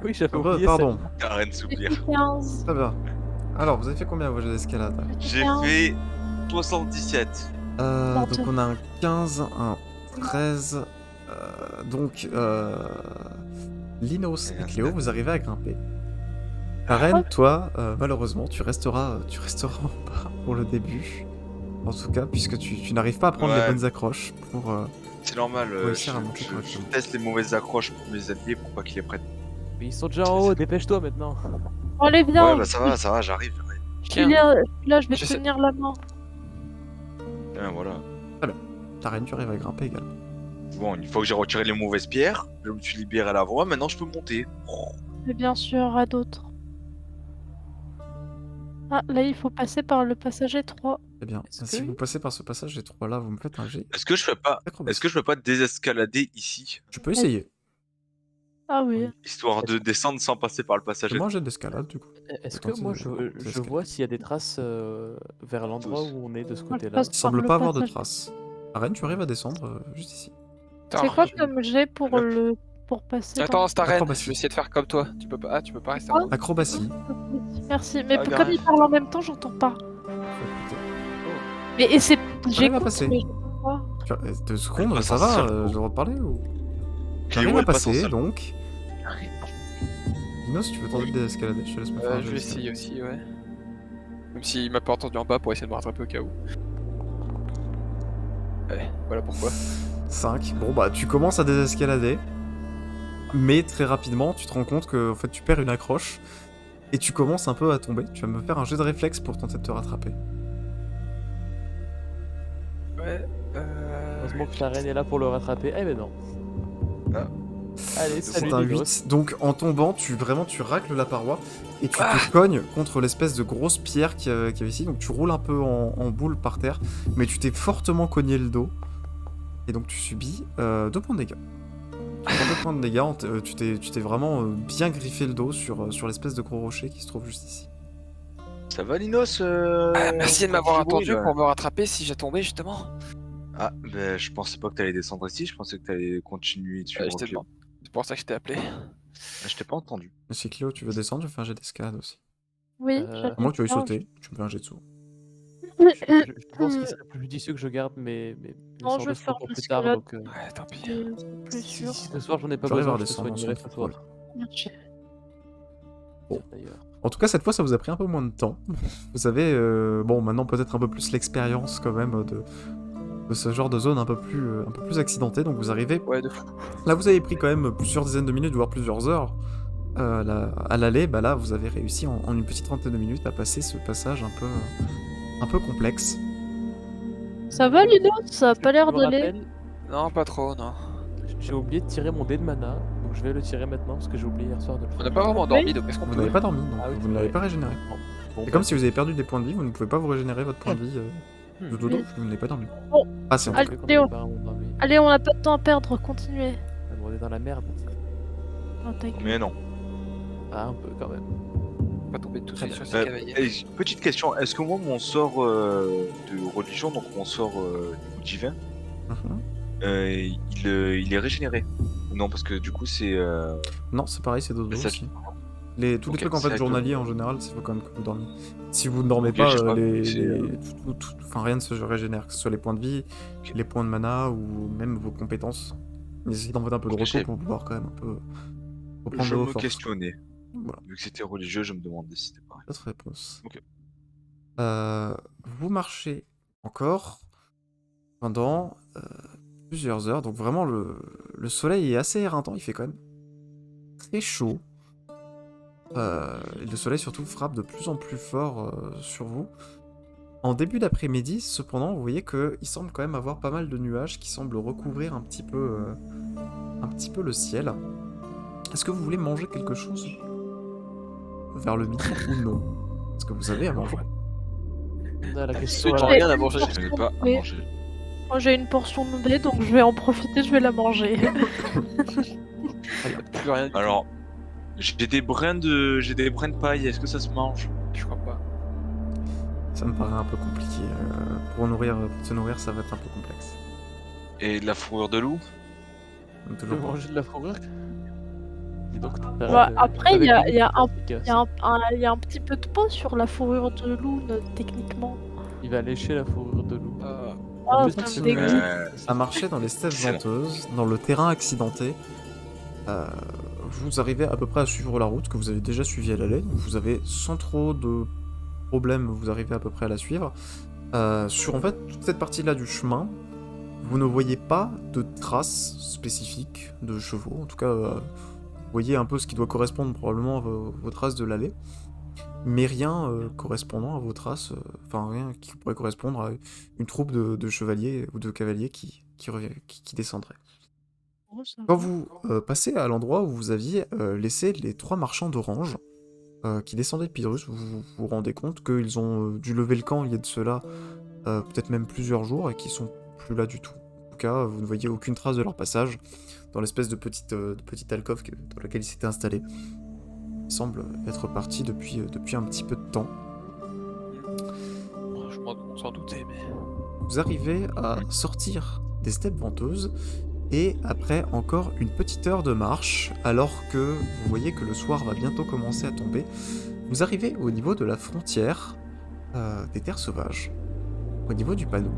Oui, j'avais oublié Pardon. Arrête de J'ai s'oublier. fait 15. Très bien. Alors, vous avez fait combien vos jets d'escalade? J'ai fait 77. Donc on a un 15, un 13. Donc Linos et Cléo, vous arrivez à grimper. Karen, toi, malheureusement, tu resteras en bas pour le début. En tout cas, puisque tu n'arrives pas à prendre les Ouais. bonnes accroches pour. C'est normal, réussir à monter je correctement. teste les mauvaises accroches pour mes alliés pour pas qu'ils les prennent. Mais ils sont déjà en haut, dépêche-toi maintenant. Bon, allez, viens. Ouais, bah ça va, j'arrive. Je suis là, je vais Je te sais- tenir la main. Bien, voilà. Karen, tu arrives à grimper également. Bon, une fois que j'ai retiré les mauvaises pierres, je me suis libéré la voie, maintenant je peux monter. Mais bien sûr, à d'autres. Ah, là, il faut passer par le passage étroit. Eh bien, Est-ce si que- vous passez par ce passage étroit là, vous me faites un jet Est-ce que je d'acrobatie. peux pas désescalader ici, Tu peux essayer. Ah oui. Oui. histoire de descendre sans passer par le passage Fais-moi un jet étroit? d'escalade du coup. Est-ce que Tenter moi de je escalader. vois s'il y a des traces vers l'endroit Tous. où on est de ce On côté-là? passe Il par semble le pas avoir de passage. traces. Arène, tu arrives à descendre juste ici. C'est Attends, quoi comme jet pour Hop. pour passer Attends, Staren, Acrobatie. je vais essayer de faire comme toi. Tu peux pas, tu peux pas rester en Quoi haut. Acrobatie. Merci. Mais Ah, comme Gareth. il parle en même temps, j'entends pas. Faut écouter. Mais et c'est à j'écoute, passer. mais j'entends pas. 2 secondes, passe ça un va, seul j'ai coup. le droit de parler ou... Cléo, J'arrive à elle passe en passer, seul. donc... Dino, si tu veux tenter de désescalader, je te laisse me faire un Je jet vais d'escalade. essayer aussi, ouais. Même s'il m'a pas entendu en bas pour essayer de me rattraper au cas où. Ouais, voilà pourquoi. 5. Bon bah tu commences à désescalader, mais très rapidement tu te rends compte que en fait tu perds une accroche et tu commences un peu à tomber. Tu vas me faire un jet de réflexe pour tenter de te rattraper. Ouais. Heureusement que la reine est là pour le rattraper. Eh ben non. Ah. Allez, C'est salut un Dinos. 8. Donc en tombant, tu racles la paroi et tu Ah te cognes contre l'espèce de grosse pierre qu'il y avait ici. Donc tu roules un peu en boule par terre, mais tu t'es fortement cogné le dos. Et donc tu subis 2 points de dégâts. Tu prends 2 points de dégâts, tu t'es vraiment bien griffé le dos sur l'espèce de gros rocher qui se trouve juste ici. Ça va, Linos Merci de quand m'avoir tu fais bruit, attendu là pour me rattraper si j'ai tombé justement. Ah, ben je pensais pas que t'allais descendre ici, je pensais que t'allais continuer de suivre Je t'ai Cléo. demandé. C'est pour ça que je t'ai appelé. Ah, je t'ai pas entendu. Si Cléo, tu veux descendre, je fais un jet d'escalade aussi. Oui, Euh, À moins que tu veuilles bien. sauter, tu me fais un jet de saut. Je pense qu'il serait plus judicieux que je garde mes Non, sorts je de vais feu faire pour de plus tard. l'escalade. Donc, Ouais, tant pis. C'est plus si, sûr. si ce soir j'en ai pas Tu arrives à besoin, je te redescendre soignerai sans ce soir. contrôle. Merci. Bon. D'ailleurs. En tout cas, cette fois, ça vous a pris un peu moins de temps. Vous avez, bon, maintenant peut-être un peu plus l'expérience quand même de ce genre de zone un peu plus accidentée. Donc vous arrivez. Ouais, de fou. Là, vous avez pris quand même plusieurs dizaines de minutes, voire plusieurs heures à l'aller. Bah là, vous avez réussi en une petite trentaine de minutes à passer ce passage un peu complexe. Ça va, Lino? Ça a pas l'air Je me d'aller. rappelle, Non, pas trop, non. j'ai oublié de tirer mon dé de mana, donc je vais le tirer maintenant parce que j'ai oublié hier soir de le On faire. n'a pas vraiment dormi, donc est-ce qu'on Vous peut. n'avez pas dormi, donc Ah oui, vous c'est ne l'avez vrai. pas régénéré. Bon, C'est comme si vous avez perdu des points de vie, vous ne pouvez pas vous régénérer votre point de vie de dodo, Oui. parce que vous n'avez pas dormi. Bon. Ah, c'est en tout Allez, cas. qu'on Léo. avait pas vraiment dormi. Allez, on a pas de temps à perdre, continuez. Ah, mais on est dans la merde. Oh, ta gueule. Mais non. Ah, un peu quand même. Pas tomber tout de Très suite sur bien. ces cavaliers. Petite question, est-ce que moi mon sort de religion, donc mon sort niveau divin, Mhm. il est régénéré? Ou non, parce que du coup c'est... Non, c'est pareil, c'est dodo ça- aussi. Tous les Ok, trucs en c'est fait avec journaliers dodo. en général, il faut quand même que vous dormiez. Si vous ne dormez Ok, pas, j'ai pas compris, c'est, enfin rien ne se régénère, que ce soit les points de vie, Ok. les points de mana ou même vos compétences. Essayez d'en mettre un peu de Ok, repos j'ai- pour pouvoir quand même un peu reprendre Je de vos me forces. questionnais. Voilà, Vu que c'était religieux, je me demandais si c'était pareil. votre réponse. Ok. Vous marchez encore pendant plusieurs heures, donc vraiment le soleil est assez éreintant, il fait quand même très chaud. Et le soleil surtout frappe de plus en plus fort sur vous. En début d'après-midi, cependant, vous voyez qu'il semble quand même avoir pas mal de nuages qui semblent recouvrir un petit peu le ciel. Est-ce que vous voulez manger quelque chose vers le midi ou non? Est-ce que vous avez à manger? On a la Ceux question qui ont à la- rien à manger. Je n'ai pas à Oui. manger. Moi, j'ai une portion de baie, donc je vais en profiter, je vais la manger. Plus rien. Alors, j'ai des brins de paille, est-ce que ça se mange? Je crois pas. Ça me paraît un peu compliqué. Pour se nourrir, ça va être un peu complexe. Et de la fourrure de loup? Tu veux Toujours pas. manger de la fourrure? Dis donc, Bah, après, il y a un efficace. Il y a un petit peu de peau sur la fourrure de loup, techniquement. Il va lécher la fourrure de loup. Ah, peut ça continuer. me dégoûte. À marcher dans les steppes Excellent. venteuses, dans le terrain accidenté, vous arrivez à peu près à suivre la route que vous avez déjà suivie à l'aller. Donc vous avez sans trop de problèmes, vous arrivez à peu près à la suivre. Sur en fait toute cette partie-là du chemin, vous ne voyez pas de traces spécifiques de chevaux. En tout cas, vous voyez un peu ce qui doit correspondre probablement à vos traces de l'allée, mais rien correspondant à vos traces, enfin rien qui pourrait correspondre à une troupe de chevaliers ou de cavaliers qui descendraient. Oh, ça Quand va. vous passez à l'endroit où vous aviez laissé les 3 marchands d'orange, qui descendaient de Pyrrhus, vous vous rendez compte qu'ils ont dû lever le camp il y a de cela peut-être même plusieurs jours et qu'ils sont plus là du tout. En tout cas, vous ne voyez aucune trace de leur passage dans l'espèce de petite alcôve dans laquelle ils s'étaient installés. Ils semblent être partis depuis un petit peu de temps. On s'en doutait, mais. Vous arrivez à sortir des steppes venteuses et après encore une petite heure de marche, alors que vous voyez que le soir va bientôt commencer à tomber, vous arrivez au niveau de la frontière des terres sauvages, au niveau du panneau.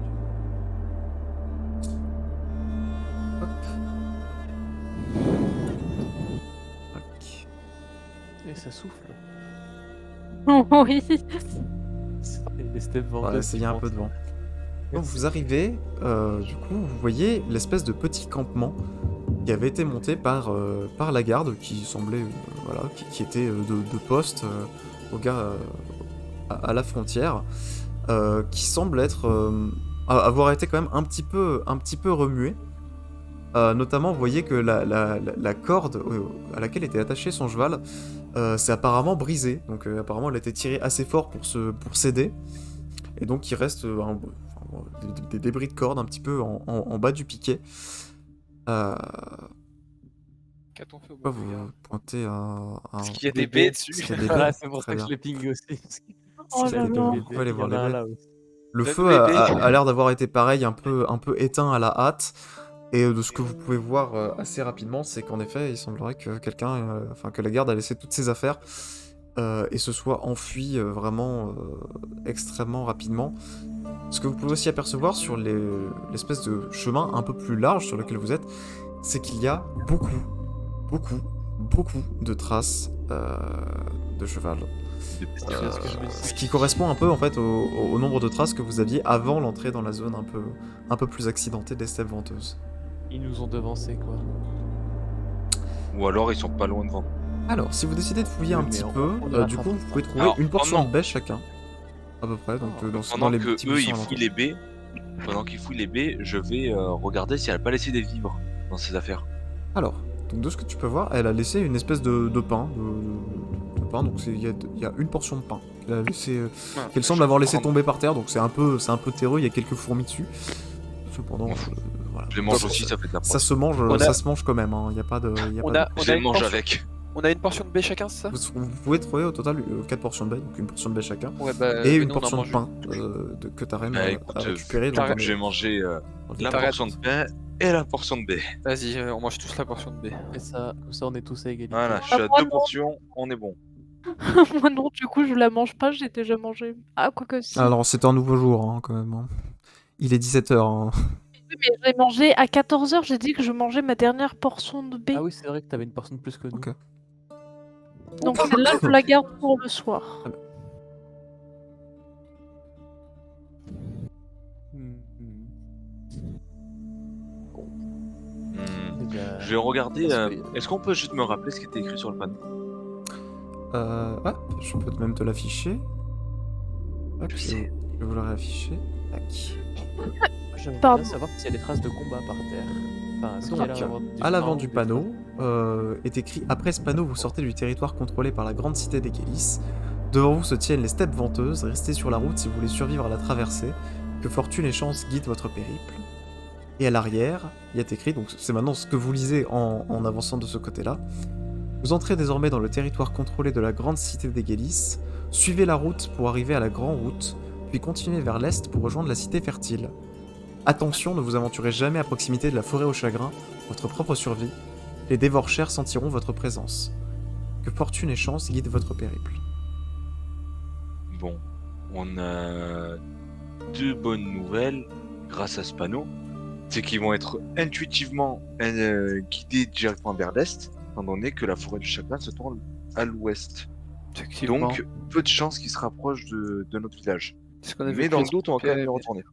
Hop. Tac. Et ça souffle. Oui. Les steppes On va venteuses essayer qui un peu montent. de vent. Donc Merci. vous arrivez, du coup, vous voyez l'espèce de petit campement qui avait été monté par la garde, qui semblait, voilà, qui était de poste au gars à la frontière, qui semble être avoir été quand même un petit peu remué. Notamment, vous voyez que la corde à laquelle était attaché son cheval s'est apparemment brisée. Donc apparemment, elle a été tirée assez fort pour céder. Et donc, il reste des débris de corde un petit peu en bas du piquet. Qu'a-t-on fait au Pourquoi bon vous pointez un... Parce qu'il y a Des des baies baies. dessus. Parce qu'il y a des Voilà, baies. c'est pour Très ça que bien. je les ping aussi. Oh S'il y a là des baies, là. vous pouvez aller voir Il y les en a un baies. là aussi. Le Donne-nous feu les a, baies. a l'air d'avoir été pareil, un peu éteint à la hâte. Et de ce que vous pouvez voir assez rapidement, c'est qu'en effet, il semblerait que que la garde a laissé toutes ses affaires et se soit enfui vraiment extrêmement rapidement. Ce que vous pouvez aussi apercevoir sur l'espèce de chemin un peu plus large sur lequel vous êtes, c'est qu'il y a beaucoup de traces de cheval. C'est ce que je me dis. Ce qui correspond un peu en fait au nombre de traces que vous aviez avant l'entrée dans la zone un peu plus accidentée des steppes venteuses. Ils nous ont devancés, quoi. Ou alors ils sont pas loin devant. Alors, si vous décidez de fouiller Oui, un mais petit on- peu, on ira du coup, attraper vous ça. pouvez trouver Alors, une portion pendant- de baie chacun, à peu près. Donc, dans Pendant les que petits eux buissons ils alentours. fouillent les baies, je vais regarder si elle a pas laissé des vivres dans ses affaires. Alors, donc de ce que tu peux voir, elle a laissé une espèce de pain, de pain. Donc il y a une portion de pain qu'elle a laissé, qu'elle semble avoir laissé tomber par terre. Donc c'est un peu terreux. Il y a quelques fourmis dessus. Cependant, M'en fous. voilà. Je les mange Ça- aussi, ça fait de la Ça preuve. se mange quand même. Il n'y a pas de. Y a On pas a, de- on Je a les une mange portion- avec. on a une portion de baie chacun, c'est ça? Vous pouvez trouver au total 4 portions de baie, donc une portion de baie chacun, Ouais, bah, et nous, une on en portion de mange pain une. que Tarem Bah, a écoute, récupéré. Tarek, dans Je vais manger dans le la T'arrêtes. portion de pain et la portion de baie. Vas-y, on mange tous la portion de baie. Et ça, comme ça, on est tous à égalité. Voilà, je suis à moi, 2 non. portions, on est bon. Moi non, du coup, je la mange pas, j'ai déjà mangé. Ah, quoique si. Alors, c'est un nouveau jour, hein, quand même. Hein. Il est 17h. Hein. Oui, mais j'ai mangé à 14h, j'ai dit que je mangeais ma dernière portion de baie. Ah oui, c'est vrai que t'avais une portion de plus que nous. Ok. Donc celle-là, je la garde pour le soir. Hmm. Hmm. Eh bien, Je vais regarder. parce que- Est-ce qu'on peut juste me rappeler ce qui était écrit sur le panneau? Ouais, je peux même te l'afficher. Hop, Je je sais. vais vous le réafficher. Tac. J'aimerais Pardon. bien savoir s'il y a des traces de combat par terre. Enfin, est-ce qu'il y a Donc, l'air à l'avant du des panneau traces est écrit: après ce panneau, vous sortez du territoire contrôlé par la grande cité des Kélis. Devant vous se tiennent les steppes venteuses. Restez sur la route si vous voulez survivre à la traversée. Que fortune et chance guident votre périple. Et à l'arrière, il y a écrit, donc c'est maintenant ce que vous lisez en avançant de ce côté-là. Vous entrez désormais dans le territoire contrôlé de la grande cité des Gélis. Suivez la route pour arriver à la grande route, puis continuez vers l'est pour rejoindre la cité fertile. Attention, ne vous aventurez jamais à proximité de la forêt au chagrin, votre propre survie. Les dévore-chers sentiront votre présence. Que fortune et chance guident votre périple. Bon, on a 2 bonnes nouvelles grâce à ce panneau. C'est qu'ils vont être intuitivement guidés directement vers l'est, étant donné que la forêt du chagrin se trouve à l'ouest. Effectivement. Donc, peu de chances qu'ils se rapprochent de notre village. C'est ce qu'on a vu Mais dans le plus doute, on va quand même y Pierre. retourner.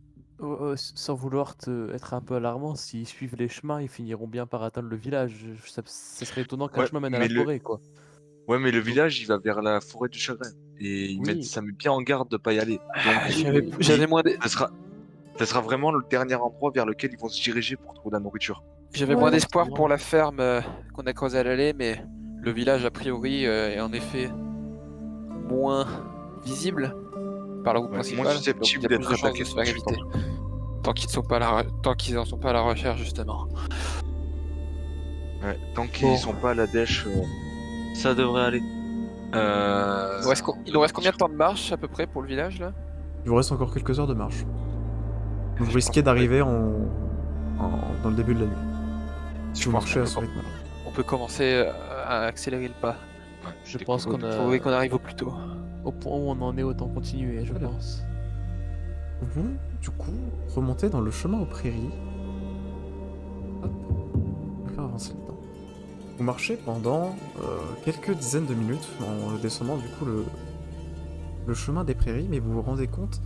Sans vouloir être un peu alarmant, s'ils suivent les chemins, ils finiront bien par atteindre le village. Ça serait étonnant qu'un Ouais, chemin mène à mais la le- forêt, quoi. Ouais, mais le village, il va vers la forêt du chagrin. Et Oui. ça met bien en garde de pas y aller. Ah, Donc, J'avais moins ça sera vraiment le dernier endroit vers lequel ils vont se diriger pour trouver de la nourriture. J'avais Ouais. moins d'espoir pour la ferme qu'on a creusée à l'allée, mais le village, a priori, est en effet moins visible par la route Ouais, principale. moins Donc, il y susceptible a plus d'être de chances attaqué, de se faire je éviter. pense. Tant qu'ils en sont pas à la recherche, justement. Ouais, tant qu'ils Bon. sont pas à la dèche, Ça devrait aller. Il nous reste combien de temps de marche à peu près pour le village là? Il vous reste encore quelques heures de marche. Vous Je risquez pense qu'on d'arriver dans le début de la nuit. Si Je vous pense marchez qu'on à ce peut rythme-là. On peut commencer à accélérer le pas. Je pense Faut qu'on faut qu'on arrive au plus tôt. au point où on en est, autant continuer, je Très bien. pense. Vous, du coup, remontez dans le chemin aux prairies. Hop. On va faire avancer le temps. Vous marchez pendant quelques dizaines de minutes en descendant du coup le chemin des prairies, mais vous vous rendez compte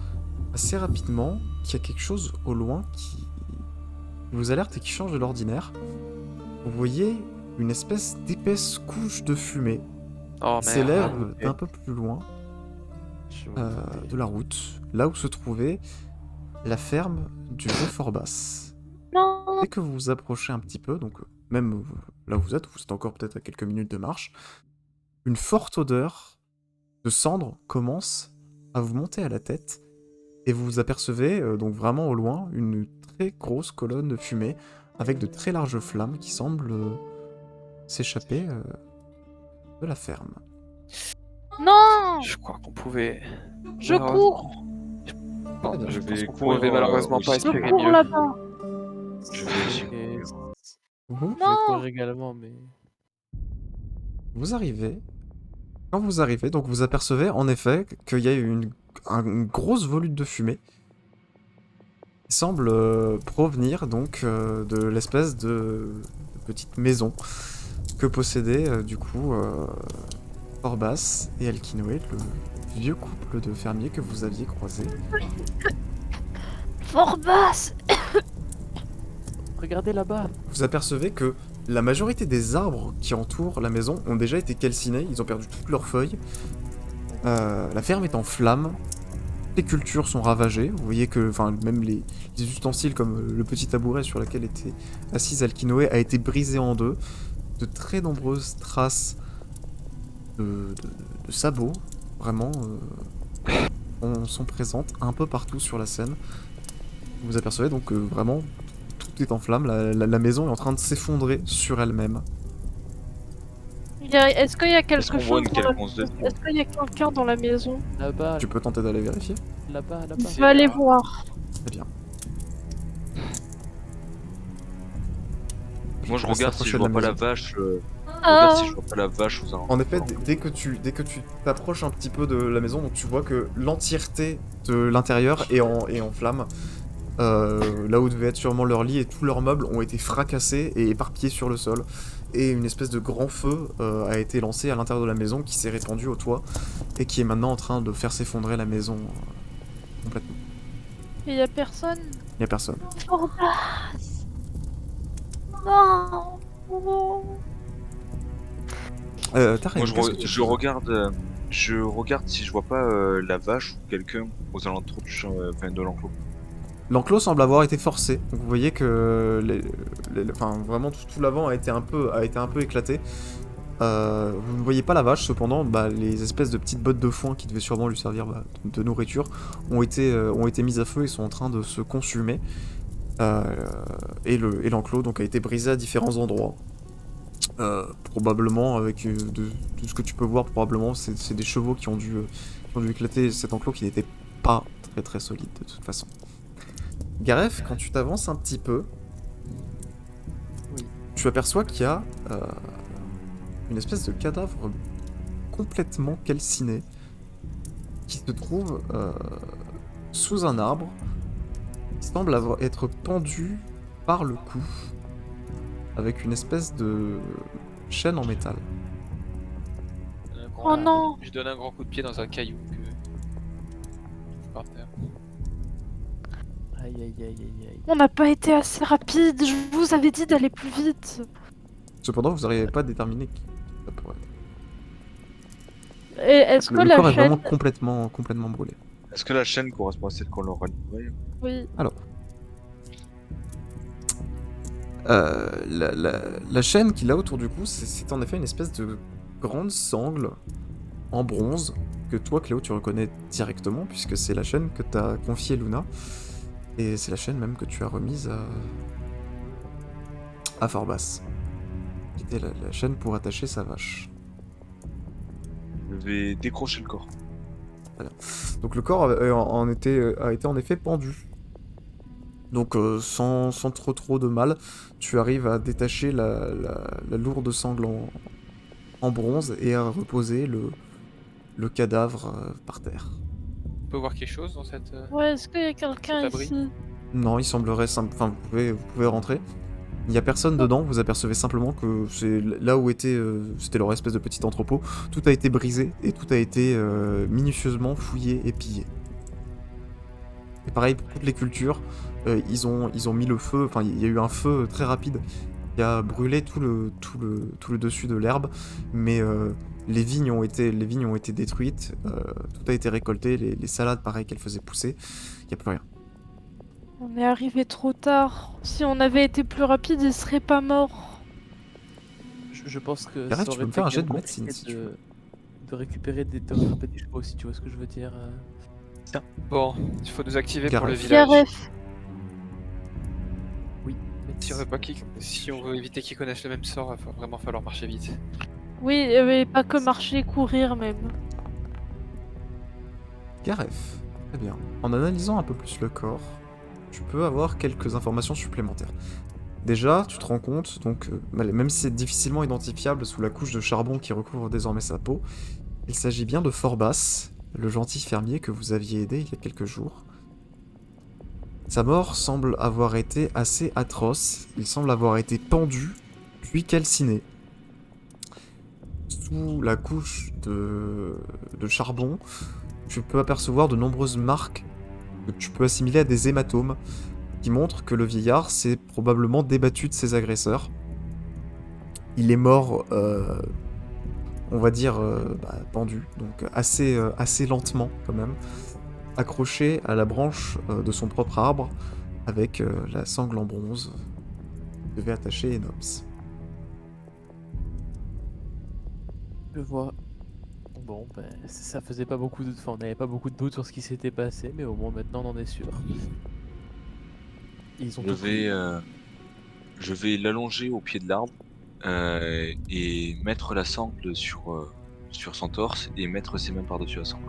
assez rapidement qu'il y a quelque chose au loin qui vous alerte et qui change de l'ordinaire. Vous voyez une espèce d'épaisse couche de fumée Oh qui merde. s'élève ok. d'un peu plus loin Je vois l'idée. de la route, là où se trouvait la ferme du vieux Forbas. Non. Dès que vous vous approchez un petit peu, donc même là où vous êtes encore peut-être à quelques minutes de marche, une forte odeur de cendre commence à vous monter à la tête et vous vous apercevez donc vraiment au loin une très grosse colonne de fumée avec de très larges flammes qui semblent s'échapper de la ferme. Non. Je crois qu'on pouvait. Je cours. Bon, bien. je Je pense vais qu'on courir, pouvait malheureusement pas aussi. Je espérer cours mieux. là-bas. Je vais aussi Et courir. Vous, je vais courir également, mais... vous arrivez. Quand vous arrivez, donc vous apercevez en effet qu'il y a une grosse volute de fumée qui semble provenir donc de l'espèce de petite maison que possédaient du coup Orbas et Alkinoé, le vieux couple de fermiers que vous aviez croisé. Fort basse. Regardez là-bas. Vous apercevez que la majorité des arbres qui entourent la maison ont déjà été calcinés, ils ont perdu toutes leurs feuilles. La ferme est en flammes, les cultures sont ravagées, vous voyez que même les ustensiles comme le petit tabouret sur lequel était assise Alkinoé a été brisé en deux. De très nombreuses traces de sabots, vraiment, sont présentes un peu partout sur la scène. Vous apercevez donc que vraiment tout est en flammes, la maison est en train de s'effondrer sur elle-même. Est-ce qu'il y a Est-ce quelque qu'on voit chose une dans la... quelconque de vie? Est-ce qu'il y a quelqu'un dans la maison? Là-bas, Tu peux tenter d'aller vérifier. là-bas, là-bas. Je vais aller voir. Très bien. Moi je On va regarde si s'approcher je de vois la pas la maison. vache. Je Ah. regarde si je vois pas la vache aux alentours. En effet, dès que tu t'approches un petit peu de la maison, donc tu vois que l'entièreté de l'intérieur est en flammes. Là où devait être sûrement leur lit et tous leurs meubles ont été fracassés et éparpillés sur le sol. Et une espèce de grand feu a été lancé à l'intérieur de la maison qui s'est répandu au toit et qui est maintenant en train de faire s'effondrer la maison complètement. Il y a personne. Il n'y a personne. Fort basse. Non. Non. Tarek, Moi qu'est-ce que tu fais je regarde si je vois pas la vache ou quelqu'un aux alentours du champ, de l'enclos. L'enclos semble avoir été forcé. Donc vous voyez que vraiment tout l'avant a été un peu éclaté. Vous ne voyez pas la vache, cependant, les espèces de petites bottes de foin qui devaient sûrement lui servir de nourriture ont été mises à feu et sont en train de se consumer. Et l'enclos donc a été brisé à différents endroits. Probablement avec de ce que tu peux voir, probablement c'est des chevaux qui ont dû éclater cet enclos qui n'était pas très très solide de toute façon. Gareth, quand tu t'avances un petit peu, Oui. tu aperçois qu'il y a une espèce de cadavre complètement calciné qui se trouve sous un arbre qui semble être pendu par le cou avec une espèce de chaîne en métal. Oh non. Je donne un grand coup de pied dans un caillou par terre. Aïe, aïe, aïe, aïe, aïe. On n'a pas été assez rapide. Je vous avais dit d'aller plus vite. Cependant, vous n'arrivez pas à déterminer qui ça pourrait être. Et est-ce que Le la corps est chaîne... vraiment complètement brûlé. Est-ce que la chaîne correspond à celle qu'on leur a livrée? Oui. La chaîne qu'il a autour du cou, c'est en effet une espèce de grande sangle en bronze que toi, Cléo, tu reconnais directement, puisque c'est la chaîne que t'as confiée Luna, et c'est la chaîne même que tu as remise à Forbas, qui était la chaîne pour attacher sa vache. Je vais décrocher le corps. Donc le corps a été en effet pendu. Donc sans trop de mal, tu arrives à détacher la lourde sangle en bronze et à reposer le cadavre par terre. On peut voir quelque chose dans cette. Ouais, est-ce qu'il y a quelqu'un Cet abri. ici? Non, il semblerait simple. Enfin, vous pouvez rentrer. Il n'y a personne dedans, vous apercevez simplement que c'est là où c'était leur espèce de petit entrepôt. Tout a été brisé et tout a été minutieusement fouillé et pillé. Et pareil pour toutes les cultures, ils ont mis le feu, enfin il y a eu un feu très rapide qui a brûlé tout le dessus de l'herbe, mais les vignes ont été détruites, tout a été récolté, les salades pareil qu'elles faisaient pousser, il n'y a plus rien. On est arrivé trop tard. Si on avait été plus rapide, il serait pas mort. Je pense que Gareth, ça tu aurait peux me été faire un quand jet même de médecine, compliqué si tu veux. de récupérer de rattraper des chevaux si tu vois ce que je veux dire. Bon, il faut nous activer pour le Gareth. village. Gareth, Oui. Si on veut éviter qu'ils connaissent le même sort, il va vraiment falloir marcher vite. oui, mais pas que marcher, courir même. Gareth, très bien. En analysant un peu plus le corps, tu peux avoir quelques informations supplémentaires. Déjà, tu te rends compte, donc, même si c'est difficilement identifiable sous la couche de charbon qui recouvre désormais sa peau, il s'agit bien de Forbas, le gentil fermier que vous aviez aidé il y a quelques jours. Sa mort semble avoir été assez atroce, il semble avoir été pendu, puis calciné. Sous la couche de charbon, tu peux apercevoir de nombreuses marques que tu peux assimiler à des hématomes, qui montrent que le vieillard s'est probablement débattu de ses agresseurs. Il est mort, on va dire, pendu, donc assez lentement quand même, accroché à la branche de son propre arbre, avec la sangle en bronze qui devait attacher Enops. Je vois. Bon, ben, ça faisait pas beaucoup de... Enfin, on n'avait pas beaucoup de doutes sur ce qui s'était passé, mais au moins maintenant on en est sûr. Ils ont tout pris. Je vais l'allonger au pied de l'arbre et mettre la sangle sur son torse et mettre ses mains par-dessus la sangle.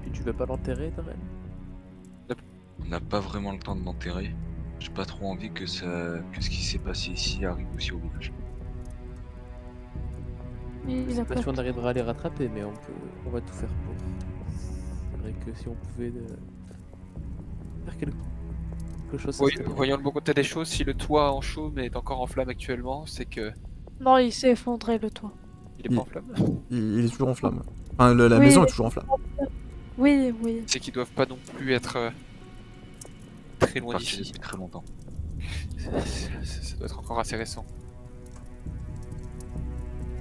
Et tu veux pas l'enterrer, Darren? On n'a pas vraiment le temps de l'enterrer. J'ai pas trop envie que ce qui s'est passé ici arrive aussi au village. Il Je a sais pas pas... si on arrivera à les rattraper, mais on va tout faire pour. C'est vrai que si on pouvait faire quelque chose, ça Oui, serait bien. voyons le bon côté des choses, si le toit en chaume est encore en flamme actuellement, c'est que Non, il s'est effondré le toit. il est pas en flamme. Il est toujours en flamme. Enfin, la Oui. maison est toujours en flamme. Oui, oui. C'est qu'ils doivent pas non plus être très loin Parti d'ici. depuis très longtemps. Ça doit être encore assez récent.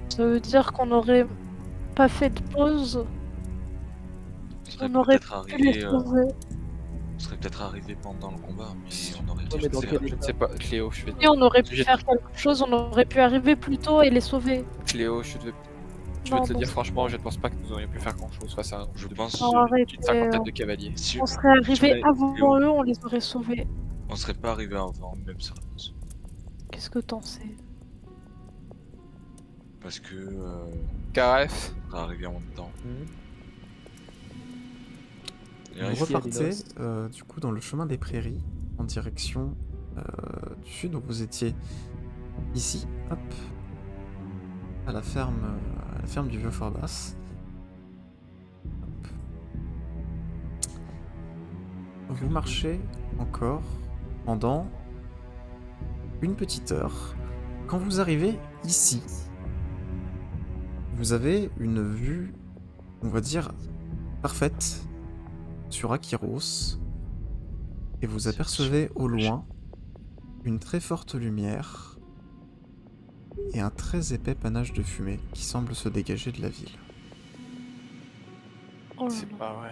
Ça veut dire qu'on aurait pas fait de pause. On On aurait serait pu les sauver. peut-être arrivé pendant le combat, mais on aurait Ouais, mais dans quel Je ne sais pas, Cléo, je vais... Et on aurait pu J'ai- faire quelque chose, on aurait pu arriver plus tôt et les sauver. Cléo, je vais Non, te le non, dire franchement, je ne pense pas que nous aurions pu faire grand chose face à Je pense Non, arrête, une cinquantaine de cavaliers. si On serait arrivé Cléo. avant eux, on les aurait sauvés. on serait pas arrivé avant, même sur la pause. Qu'est-ce que t'en sais? Parce que Gareth, on serait arrivé en même temps. Et Vous Ici, à repartez Linos. du coup dans le chemin des prairies en direction du sud, donc vous étiez ici, hop, à la ferme du vieux Forbas. Hop. Vous marchez encore pendant une petite heure. Quand vous arrivez ici, vous avez une vue, on va dire, parfaite sur Akyros, et vous apercevez au loin une très forte lumière et un très épais panache de fumée qui semble se dégager de la ville. Oh là c'est là. pas vrai.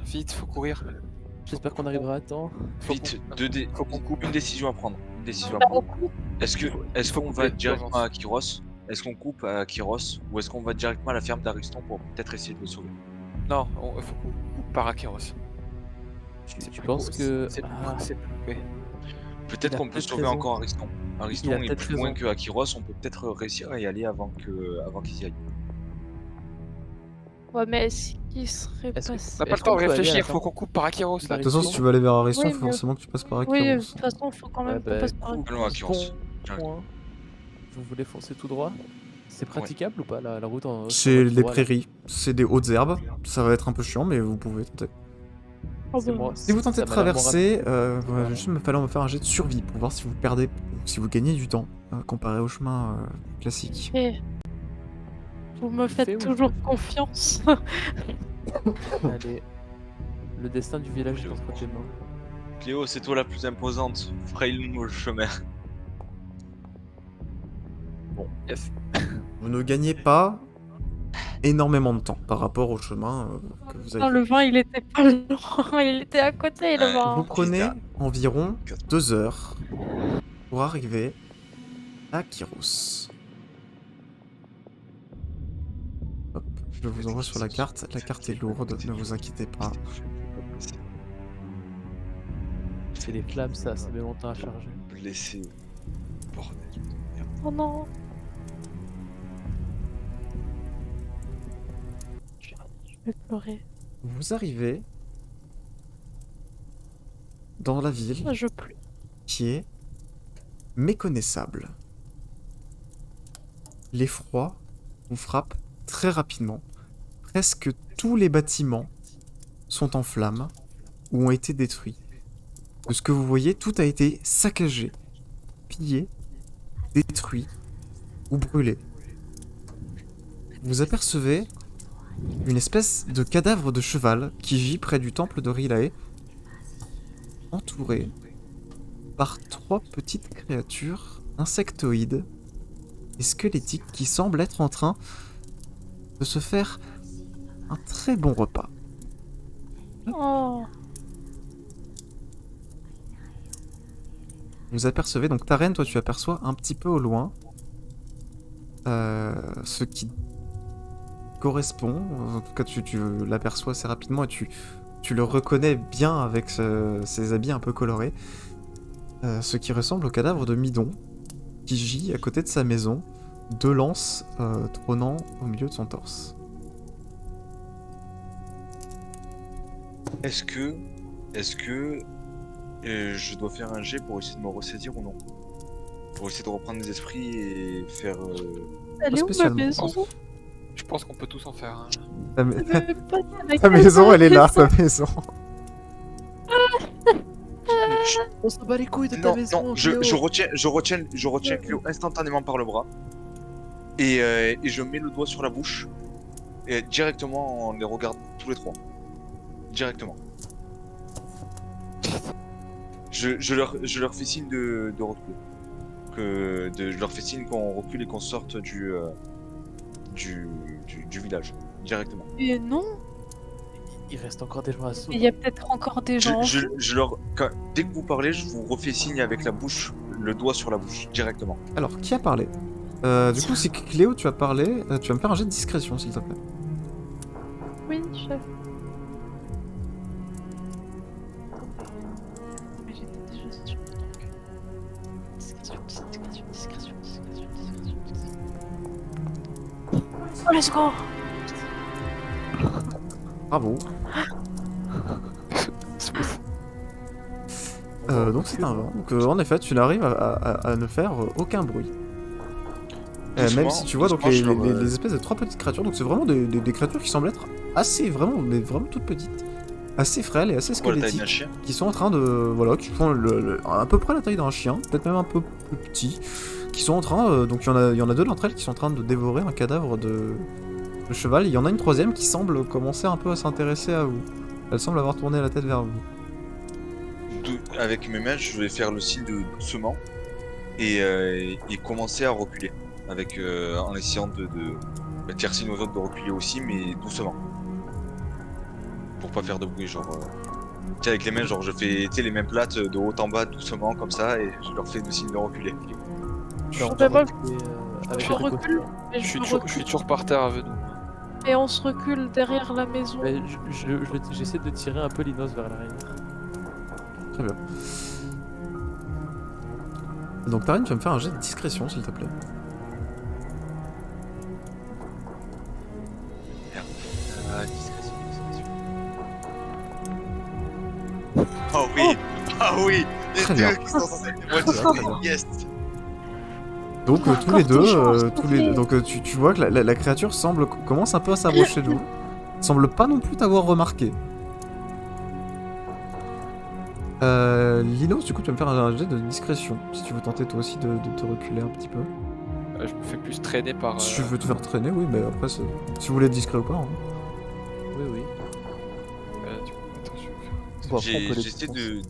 Vite, faut courir. J'espère qu'on arrivera à temps. Vite, Faut qu'on coupe. une décision à prendre. Une décision à Bah, prendre. écoute, Est-ce faut qu'on couper va d'urgence. directement à Kyros est-ce qu'on coupe à Kyros ou est-ce qu'on va directement à la ferme d'Ariston pour peut-être essayer de le sauver? Non, il faut qu'on coupe par Akyros. Tu penses que... Ah, Oui. Peut-être Il a qu'on peut peut-être sauver raison. encore Ariston. Ariston est peut-être plus loin raison. que Akyros, on peut peut-être réussir à y aller avant qu'ils y aillent. Ouais, mais est-ce qu'il serait Est-ce que- passé... On n'a pas Est-ce le temps qu'on de peut aller à la réfléchir, fin faut qu'on coupe par Akyros là. De toute façon, si tu veux aller vers Ariston, Oui, il faut mais- forcément que tu passes par Oui, de Akyros. toute façon, il faut quand même Ouais, qu'on bah, passe par coup- Allons à Akyros. Point. Vous voulez foncer tout droit? C'est praticable ou pas la route en... sur C'est votre des droit, là prairies, c'est des hautes herbes, ça va être un peu chiant, mais vous pouvez tenter. Oh, C'est bah, moi- Si vous tentez de ça m'a l'air traverser, moral. il va juste me faire un jet de survie pour voir si vous perdez, si vous gagnez du temps, comparé au chemin classique. Et vous me Tu fais faites ou je toujours le fais confiance. Allez. Le destin du village est entre tes mains. Cléo, c'est toi la plus imposante. Fraye-nous le chemin. Yes. Vous ne gagnez pas énormément de temps par rapport au chemin que vous Non, avez. le vin, il était pas loin, il était à côté, le Ouais. vin. Vous prenez ça. environ 2 heures pour arriver à Kyros. Hop, je vous envoie sur la carte. La carte est lourde, ne vous inquiétez pas. C'est les flammes, ça met longtemps à charger. Blessé. Bordel. Oh non. Je vais pleurer. Vous arrivez dans la ville Je pleure. qui est méconnaissable. L'effroi vous frappe très rapidement. Presque tous les bâtiments sont en flammes ou ont été détruits. De ce que vous voyez, tout a été saccagé, pillé, détruit ou brûlé. Vous apercevez une espèce de cadavre de cheval qui gît près du temple de Rilae, entouré par 3 petites créatures insectoïdes et squelettiques qui semblent être en train de se faire un très bon repas. Oh. Vous apercevez, donc Taren, toi tu aperçois un petit peu au loin ce qui correspond, en tout cas tu l'aperçois assez rapidement et tu le reconnais bien avec ses habits un peu colorés, ce qui ressemble au cadavre de Midon qui gît à côté de sa maison, 2 lances trônant au milieu de son torse. Est-ce que je dois faire un jet pour essayer de me ressaisir ou non? Pour essayer de reprendre les esprits et faire... Elle est où ma spécialement. maison? Je pense qu'on peut tous en faire un. Ta, Elle veut pas dire à ta quelle maison, elle est là, maison. ta maison. On se bat les couilles de ta Non, maison, non, Cléo. je retiens Cléo instantanément par le bras et je mets le doigt sur la bouche et directement on les regarde tous les 3. Directement. Je leur fais signe de reculer. Je leur fais signe qu'on recule et qu'on sorte du village. Directement. Et non, Il reste encore des gens à sauver. il y a peut-être encore des gens. Dès que vous parlez, je vous refais signe avec la bouche, le doigt sur la bouche, directement. Alors, qui a parlé Du coup, c'est Cléo, tu as parlé. Tu vas me faire un jet de discrétion, s'il te plaît. Oui, chef. Mais j'étais déjà sur le truc. Discrétion. Oh, let's go! Bravo. Donc c'est un 20. Donc en effet, tu n'arrives à ne faire aucun bruit. Même si tu vois donc les espèces de 3 petites créatures, donc c'est vraiment des créatures qui semblent être assez vraiment toutes petites, assez frêles et assez Quoi, la taille d'un squelettiques, chien? qui sont en train de qui font à peu près la taille d'un chien, peut-être même un peu plus petit, qui sont en train donc il y en a 2 d'entre elles qui sont en train de dévorer un cadavre de cheval. Il y en a une 3e qui semble commencer un peu à s'intéresser à vous. Elle semble avoir tourné la tête vers vous. Avec mes mains, je vais faire le signe de doucement et commencer à reculer. En essayant de dire signe aux autres de reculer aussi, mais doucement. Pour pas faire de bruit, genre. Tu sais, avec les mains, genre je fais les mains plates de haut en bas, doucement, comme ça, et je leur fais le signe de reculer. Alors, Bah, moi, et, avec Je les recule. précautions. Mais Je suis me toujours, recule. je suis toujours par terre avec nous. Et on se recule derrière la maison. Mais j'essaie de tirer un peu Linos vers l'arrière. Très bien. Donc Tarine, tu vas me faire un jet de discrétion, s'il te plaît. Discrétion, discrétion. Oh oui. Ah oui. Les Très deux bien. qui sont censés être des moitiés. Très bien. Yes. Donc tous Encore les deux, des chances, tous les deux. ok. Donc tu vois que la créature commence un peu à s'approcher de vous. Semble pas non plus t'avoir remarqué. Linos, du coup, tu vas me faire un jet de discrétion, si tu veux tenter toi aussi de te reculer un petit peu. Je me fais plus traîner par. Si tu veux te faire traîner, oui, mais après, si vous voulez être discret ou pas. Hein. Oui, oui. Du coup, attends, je vais faire. Bon, après, on peut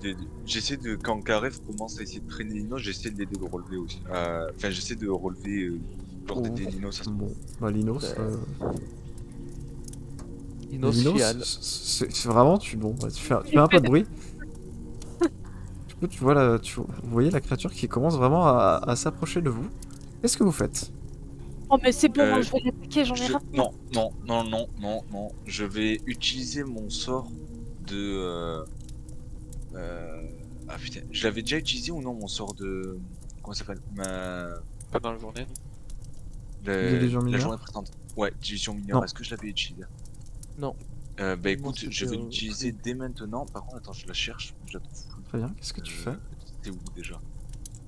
les J'essaie de quand Karef commence à essayer de traîner Linos, j'essaie de l'aider de relever aussi. Enfin, j'essaie de relever, genre d'aider Linos à se. Bon, bah Linos. Linos Linos, chiale. c'est vraiment tu fais un peu de bruit. Du coup, tu vois vous voyez la créature qui commence vraiment à s'approcher de vous. Qu'est-ce que vous faites? Oh, mais c'est bon, je vais l'attaquer, j'en ai ras. Non. Je vais utiliser mon sort de. Ah putain, je l'avais déjà utilisé ou non mon sort de. Comment ça s'appelle Pas dans la journée. Division La mineure. journée précédente. Ouais, division mineure. Non. Est-ce que je l'avais utilisé? Non. Bah Non, écoute, je c'était, vais l'utiliser dès maintenant. Par contre, attends, je la cherche. Je la trouve plus. Très bien, qu'est-ce que tu fais? C'était où déjà?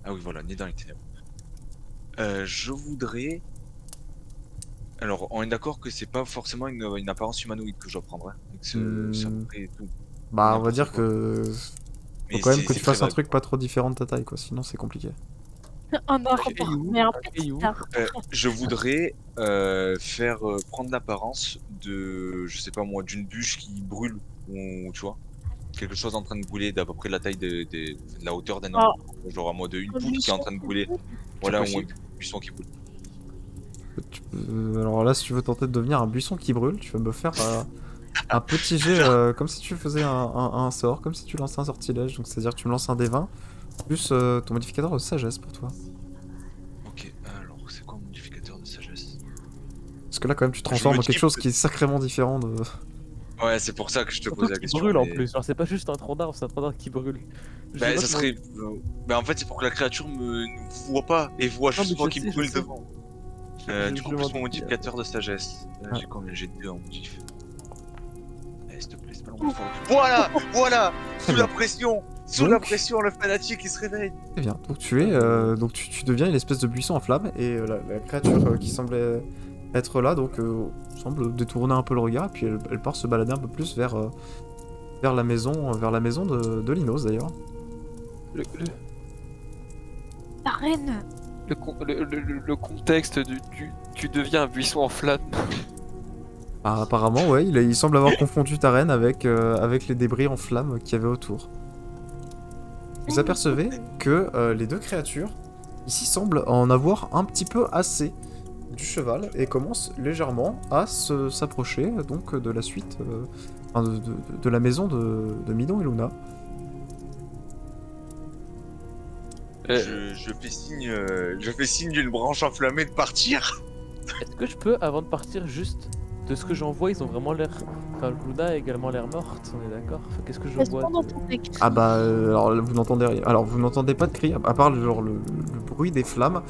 Ah oui, voilà, Né dans les ténèbres. Je voudrais. Alors, on est d'accord que c'est pas forcément une apparence humanoïde que je dois prendre. Hein. Donc, c'est à peu près tout. Bah, on va N'importe dire quoi. que. Faut Mais quand même c'est- que c'est tu fasses très un vague. truc pas trop différent de ta taille, quoi, sinon c'est compliqué. Un arbre, caillou, mais un un petit caillou. arbre. Je voudrais faire prendre l'apparence de, je sais pas moi, d'une bûche qui brûle, ou tu vois, quelque chose en train de brûler d'à peu près la taille de la hauteur d'un homme, genre à mode une Un poutre qui est en buisson train de qui brûler, brûle. voilà, ou un possible. buisson qui brûle. Alors là, si tu veux tenter de devenir un buisson qui brûle, tu vas me faire un petit jet, comme si tu faisais un sort, comme si tu lançais un sortilège. Donc c'est-à-dire que tu me lances un D20, plus ton modificateur de sagesse pour toi. Ok, alors c'est quoi mon modificateur de sagesse? Parce que là, quand même, tu te transformes en quelque dis chose que- qui est sacrément différent de. Ouais, c'est pour ça que je te Surtout posais la qui question. brûle en mais- plus. Genre, c'est pas juste un tronc d'arbre, c'est un tronc d'arbre qui brûle. Je Bah, note ça mon- serait. Bah, en fait, c'est pour que la créature ne voit pas et voit mais juste moi je qui sais, je brûle sais. devant. Je- Du coup, je plus m'en mon doutais. modificateur de sagesse. Ah. J'ai combien? J'ai 2 en modif. Allez, s'il te plaît, c'est pas long. Voilà, voilà. Très Sous bien. la pression, sous Donc- la pression, le fanatique il se réveille. Très bien. Donc donc tu deviens une espèce de buisson en flamme et la créature qui semblait être là donc semble détourner un peu le regard et puis elle part se balader un peu plus vers la maison de Linos d'ailleurs. Le, La reine. le contexte tu deviens un buisson en flamme. Ah, apparemment ouais, il semble avoir confondu ta reine avec les débris en flammes qu'il y avait autour. Vous apercevez que les deux créatures ici semblent en avoir un petit peu assez du cheval et commencent légèrement à s'approcher donc de la suite, enfin, de la maison de Midon et Luna. Je fais signe d'une branche enflammée de partir. Est-ce que je peux, avant de partir, juste de ce que j'en vois, ils ont vraiment l'air. Enfin, Luna a également l'air morte, on est d'accord? Enfin, qu'est-ce que je Est-ce vois qu'on de- entend des cris? Ah bah alors vous n'entendez rien. Alors vous n'entendez pas de cris à part le bruit des flammes.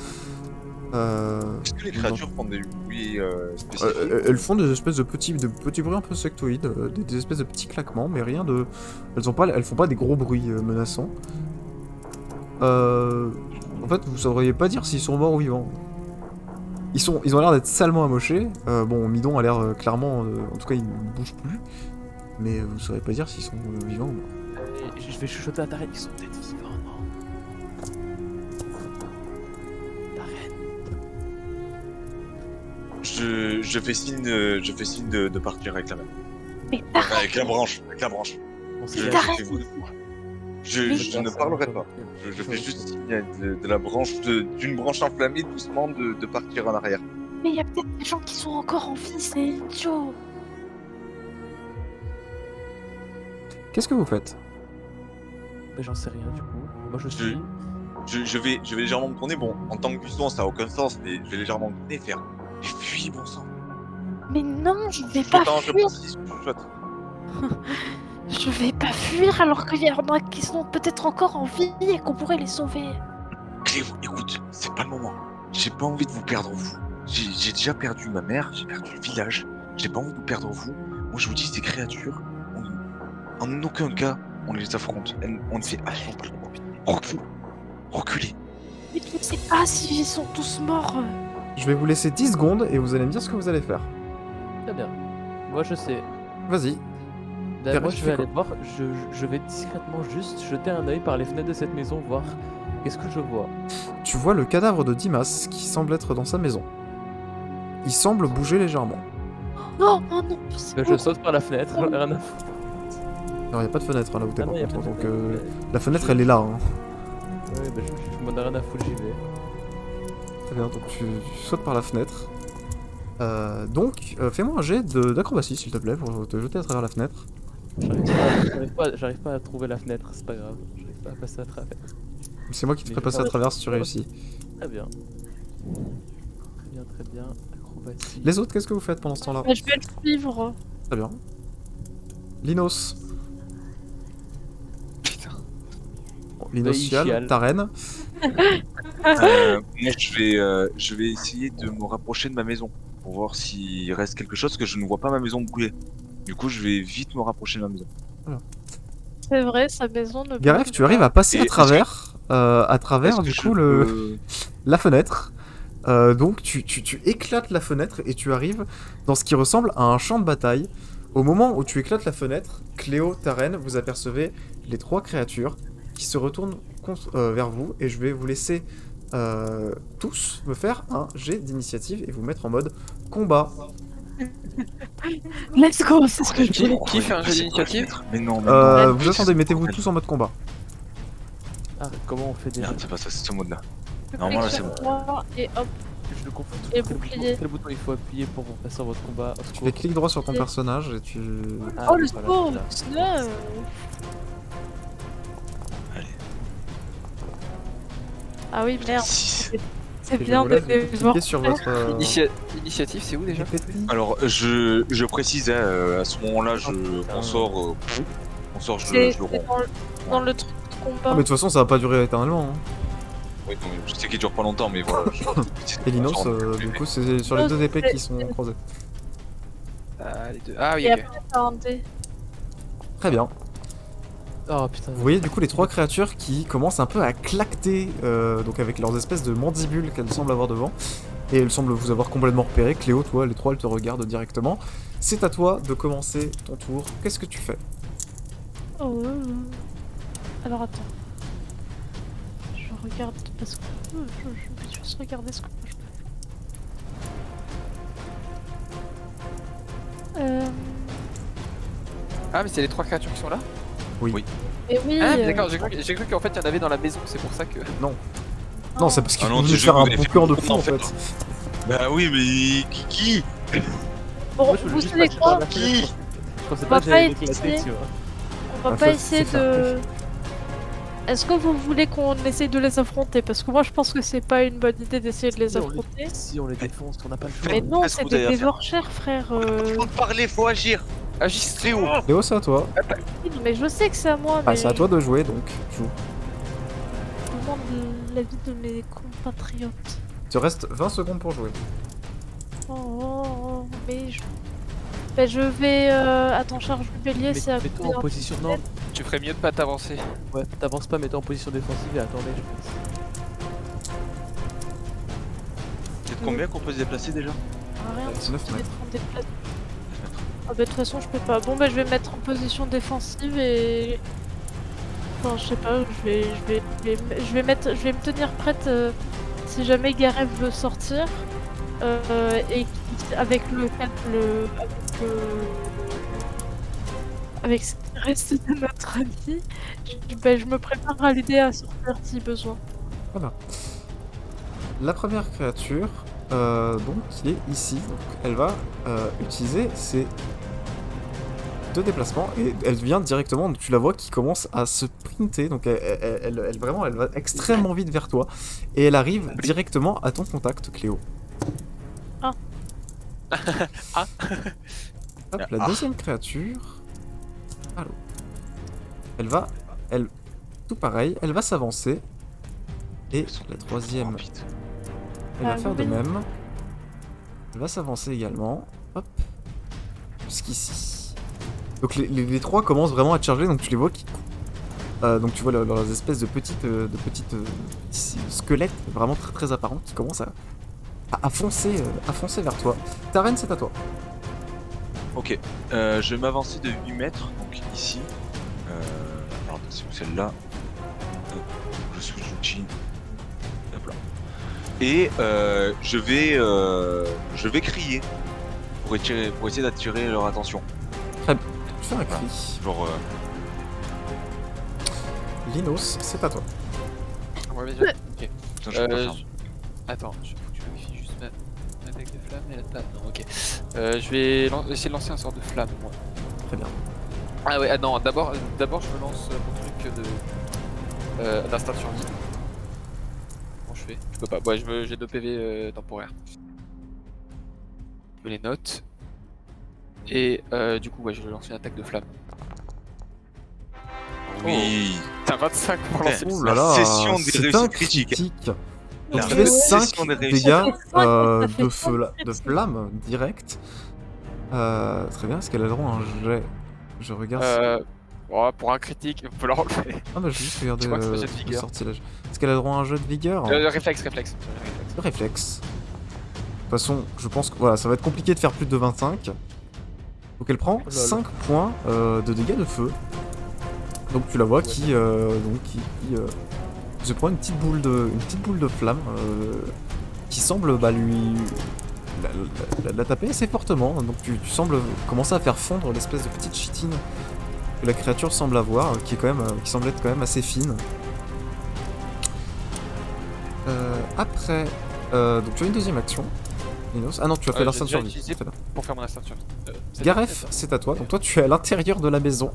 Est-ce que les créatures font des bruits spécifiques? Elles font des espèces de petits bruits un peu sectoïdes, des espèces de petits claquements, mais rien de. Elles font pas des gros bruits menaçants. En fait, vous sauriez pas dire s'ils sont morts ou vivants. Ils ont l'air d'être salement amochés. Bon, Midon a l'air clairement, en tout cas, il ne bouge plus. Mais vous sauriez pas dire s'ils sont vivants ou morts. Je vais chuchoter à ta reine, ils sont peut-être vivants, non? Ta reine. Je fais signe de partir avec la main. Mais ta reine. Avec la branche, avec la branche. On Je, sait je ta jamais. fais vous. Je ne parlerai pas. Je fais juste signe de la branche, d'une branche enflammée doucement de partir en arrière. Mais il y a peut-être des gens qui sont encore en vie, c'est idiot. Qu'est-ce que vous faites? Mais j'en sais rien du coup. Moi je Je- suis. je vais légèrement me tourner. Bon, en tant que buisson, ça a aucun sens, mais je vais légèrement me tourner et faire. Mais fuis, bon sang. Mais non, je vais Je pas t'en fuir. réponds, je chuchote. Je vais pas fuir alors qu'il y en a qui sont peut-être encore en vie et qu'on pourrait les sauver. Cléo, écoute, c'est pas le moment. J'ai pas envie de vous perdre vous. J'ai déjà perdu ma mère, j'ai perdu le village. J'ai pas envie de vous perdre vous. Moi, je vous dis, ces créatures, en aucun cas, on les affronte. On ne fait absolument pas le coup. Reculez. Mais je ne sais pas s'ils sont tous morts. Je vais vous laisser 10 secondes et vous allez me dire ce que vous allez faire. Très bien. Moi je sais. Vas-y. Là, Perret, moi tu je fais vais quoi aller voir, je vais discrètement juste jeter un œil par les fenêtres de cette maison, voir qu'est-ce que je vois. Tu vois le cadavre de Dimas qui semble être dans sa maison. Il semble bouger légèrement. Non, oh non, c'est Je bon. saute par la fenêtre, j'en ai rien à foutre. Alors, il n'y a pas de fenêtre hein, là où t'es Ah par non, y a contre. pas de Donc, fenêtre. la fenêtre, elle est là. Hein. Ouais, bah je m'en ai rien à foutre, j'y vais. Très bien, donc tu sautes par la fenêtre. Fais-moi un jet d'acrobatie, s'il te plaît, pour te jeter à travers la fenêtre. J'arrive pas à trouver la fenêtre, c'est pas grave. J'arrive pas à passer à travers. C'est moi qui te Mais ferai passer à je- travers si tu réussis. Très bien. Très bien. Acrobatie. Les autres, qu'est-ce que vous faites pendant ce temps-là? Bah, je vais le suivre. Très bien. Linos. Putain. Bon, Linos il chiale, chiale. ta reine. Moi, je vais essayer de me rapprocher de ma maison pour voir s'il reste quelque chose, parce que je ne vois pas ma maison brûler. Du coup, je vais vite me rapprocher de ma maison. C'est vrai, sa maison ne Garef, brûle tu arrives à passer Et à est-ce que- travers Est-ce du que coup je peux- la fenêtre. Donc tu éclates la fenêtre et tu arrives dans ce qui ressemble à un champ de bataille. Au moment où tu éclates la fenêtre, Cléo, ta reine, vous apercevez les 3 créatures qui se retournent vers vous et je vais vous laisser tous me faire un jet d'initiative et vous mettre en mode combat. Let's go, c'est ce que je Qui- voulais. qui fait un jeu C'est quoi, d'initiative fenêtre Mais non, mais non. Vous attendez, mettez-vous tous en mode combat. Ah, comment on fait déjà? Merde, c'est pas ça, c'est ce mode-là. Normalement, là, c'est bon. Moi, et hop, Je le confonds. Et Quel bouclier. quel bouton il faut appuyer pour passer en votre combat? Au Tu secours. fais clic droit sur ton personnage et tu... Ah, oh le voilà, sport, c'est ça. snap. Allez. Ah oui, merde, 6. c'est et bien voilà, de vous pouvez les voir. cliquer sur votre... Initiative, c'est où déjà? Alors, je précise, à ce moment-là, on sort, je C'est le romps. dans le truc de Ah, combat. mais de toute façon, ça va pas durer éternellement. Hein. Oui, donc, je sais qu'il dure pas longtemps, mais voilà. Et Linos, du coup, c'est sur les 2 épées qui sont croisées. Ah, les deux. Ah oui, Et ok. après, t'as un dé. Très bien. Oh putain. Vous voyez du coup les 3 créatures qui commencent un peu à claqueter, donc avec leurs espèces de mandibules qu'elles semblent avoir devant. Et elles semblent vous avoir complètement repéré. Cléo, toi, les 3, elles te regardent directement. C'est à toi de commencer ton tour. Qu'est-ce que tu fais? Oh, alors attends. Je regarde parce que je vais juste regarder ce que je peux faire. Ah, mais c'est les 3 créatures qui sont là? Mais oui. Ah, mais d'accord, j'ai cru qu'en fait il y en avait dans la maison, c'est pour ça que. Non, c'est parce qu'il Ah non, faut c'est faire juste un que vous avez fait boucan de beaucoup fou en en fait. fait. Bah oui, mais qui Bon, Moi, je voulais vous juste savez passer par quoi la Qui fenêtre. Je pensais On pas va que j'allais pas l'éclater, essayer. tu vois. On va Ah, pas faut essayer faire de... Est-ce que vous voulez qu'on essaye de les affronter? Parce que moi je pense que c'est pas une bonne idée d'essayer de les Si on les- affronter. Si on les défonce, on n'a pas le choix. Mais non, Faites ce que c'est vous avez des à faire. dévorchers, frère. Faut parler, faut agir. Agis. Cléo. Léo, c'est à toi. Oui, mais je sais que c'est à moi, mais Ah, c'est à toi de jouer donc. Joue. je demande l'avis de mes compatriotes. Il te reste 20 secondes pour jouer. Mais je... Bah, je vais... Attends, charge du bélier, c'est à Mets-toi en position. Non, Tu ferais mieux de pas t'avancer. ouais, t'avances pas, mets-toi en position défensive et attendez, je pense. C'est de combien qu'on peut se déplacer déjà Rien, 9 je vais mètres. être en déplacement. Ah bah de toute façon je peux pas. Bon bah je vais me mettre en position défensive et... Enfin je sais pas, je vais me tenir prête si jamais Gareth veut sortir. Et avec avec ce qui reste de notre ami, je me prépare à l'aider à sortir si besoin. Voilà. La première créature, donc, qui est ici, donc, elle va utiliser ses 2 déplacements et elle vient directement, donc tu la vois qui commence à se sprinter, donc vraiment elle va extrêmement vite vers toi et elle arrive directement à ton contact, Cléo. Ah. Hop, la deuxième créature. Allô. Tout pareil, elle va s'avancer et la troisième, elle va faire de même. Elle va s'avancer également. Hop. Jusqu'ici. Donc les trois commencent vraiment à te charger, donc tu les vois qui... donc tu vois leurs espèces de petites squelettes vraiment très très apparentes qui commencent à foncer vers toi. Taren, c'est à toi. Ok, je vais m'avancer de 8 mètres, donc ici. Alors, c'est où celle-là? Je switch l'outil. Hop là. Et je vais crier pour essayer d'attirer leur attention. Très bien. Tu fais un cri. Genre, Linos, c'est à toi. Ouais, vas-y. Ok. putain, je peux pas faire. Attends, je vérifie juste ma attaque de flamme et la table. Non, ok. Je vais essayer de lancer un sort de flamme, moi. Très bien. Ah ouais, non, d'abord je me lance mon truc d'instinct de survie. Comment je fais? Je peux pas. Ouais, j'ai 2 PV temporaires. Je les note. Et du coup, ouais, je vais lancer une attaque de flamme. Oui. T'as 25 pour lancer. Ouh La là là, session des c'est réussites un critiques. critique. La Donc tu fais 5 session des réussites. dégâts Ça fait cinq, de ça fait de cinq flamme direct. Très bien, est-ce qu'elle a le droit à un jet? Je regarde. Ouais, pour un critique, on peut l'enlever. Ah bah je vais juste regarder Je crois que c'est un jet de le vigueur. sortilège. Est-ce qu'elle a le droit à un jeu de vigueur? Réflexe. Le réflexe. De toute façon, je pense que voilà, ça va être compliqué de faire plus de 25. Donc elle prend là là. 5 points de dégâts de feu. Donc tu la vois qui se prend une petite boule de flamme qui semble lui la taper assez fortement. Donc tu sembles commencer à faire fondre l'espèce de petite chitine que la créature semble avoir, qui semble être quand même assez fine. Après, donc tu as une deuxième action. Linos. Ah non, tu as fait l'instinct de j'ai survie. utilisé Très bien. pour faire mon instinct de survie. Garef, c'est à toi. Donc toi, tu es à l'intérieur de la maison.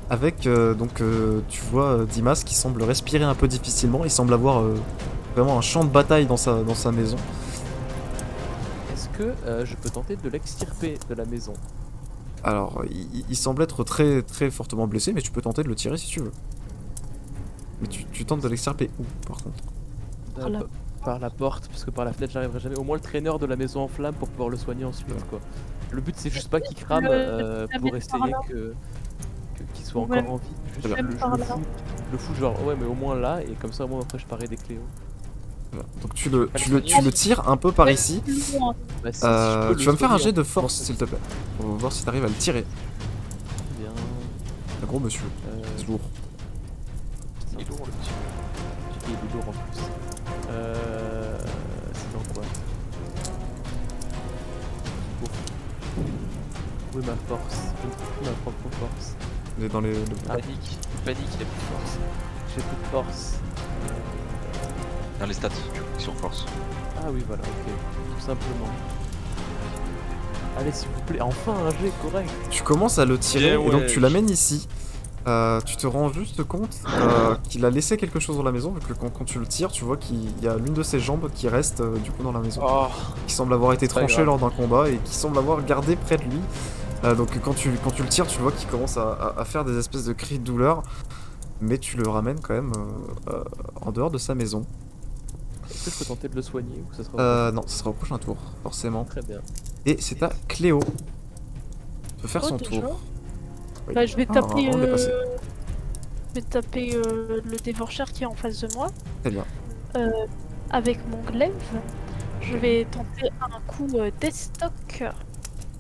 Avec, tu vois Dimas qui semble respirer un peu difficilement. Il semble avoir vraiment un champ de bataille dans sa maison. Est-ce que je peux tenter de l'extirper de la maison? Alors, il semble être très très fortement blessé, mais tu peux tenter de le tirer si tu veux. Mais tu tentes de l'extirper où, par contre? Par la- Par la porte, parce que par la fenêtre j'arriverai jamais. Au moins le traîneur de la maison en flamme pour pouvoir le soigner ensuite, quoi. Le but c'est juste pas qu'il crame pour par essayer là. qu'il soit Ouais. encore en vie. Juste Même par là. le fou genre ouais mais au moins là et comme ça au moins après je parais des cléos. Voilà. Donc tu le tires un peu par ici. Plus loin. Bah, si je peux le Tu vas me faire un soigner jet de en- force, s'il te plaît. On va voir si t'arrives à le tirer. Bien. Un gros monsieur. C'est lourd. Il est lourd le petit. Il est lourd en plus. C'est dans quoi? Où est ma force? Je ne trouve plus ma propre force. Il est dans les... Panique, il a plus de force. J'ai plus de force. Dans les stats, sur force. Ah oui voilà, ok. Tout simplement. Allez s'il vous plaît, enfin un jet correct. Tu commences à le tirer Bien, et donc ouais. tu l'amènes ici. Tu te rends juste compte qu'il a laissé quelque chose dans la maison, vu que quand tu le tires, tu vois qu'il y a l'une de ses jambes qui reste du coup dans la maison, Oh, qui semble avoir été C'est pas tranchée grave. lors d'un combat et qui semble avoir gardé près de lui. Donc quand tu le tires, tu vois qu'il commence à faire des espèces de cris de douleur, mais tu le ramènes quand même en dehors de sa maison. Est-ce que je peux tenter de le soigner ou ça sera Non, ce sera au prochain tour, forcément. très bien. Et c'est à Cléo de faire Oh, son déjà tour. Oui. Bah, je vais Ah, taper, on est passé. le dévorcheur qui est en face de moi. Très bien. Avec mon glaive, je vais tenter un coup d'estoc.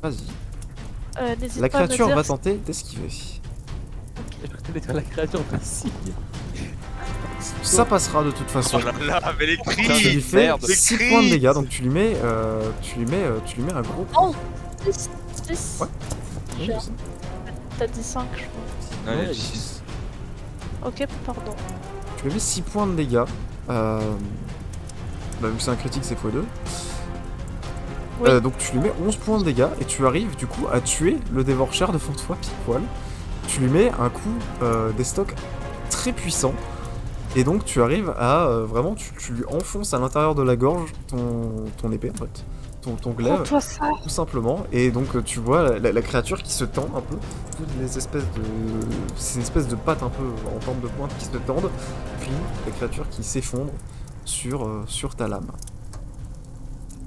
Vas-y. N'hésite La pas à me créature dire va si- tenter d'esquiver. Je vais dire la créature de signe. Ça passera de toute façon. Oh là là, mais les Tu lui cris fais merde. 6 Les points de cris. dégâts, donc tu lui mets un gros. Oh 6 6 Ouais. Oui, J'ai- c'est ça. T'as dit 5, je crois. Non, il y a Ouais, 6. Ok, pardon. Tu lui mets 6 points de dégâts. Bah, vu que c'est un critique, c'est x2. Oui. Donc tu lui mets 11 points de dégâts et tu arrives du coup à tuer le dévorcher devant toi pile poil. Tu lui mets un coup des stocks très puissant et donc tu arrives à vraiment tu lui enfonces à l'intérieur de la gorge ton épée en fait, ton glaive Prends-toi ça. tout simplement et donc tu vois la créature qui se tend un peu, toutes les espèces de ces espèces de pattes un peu en forme de pointe qui se tendent, puis la créature qui s'effondre sur ta lame.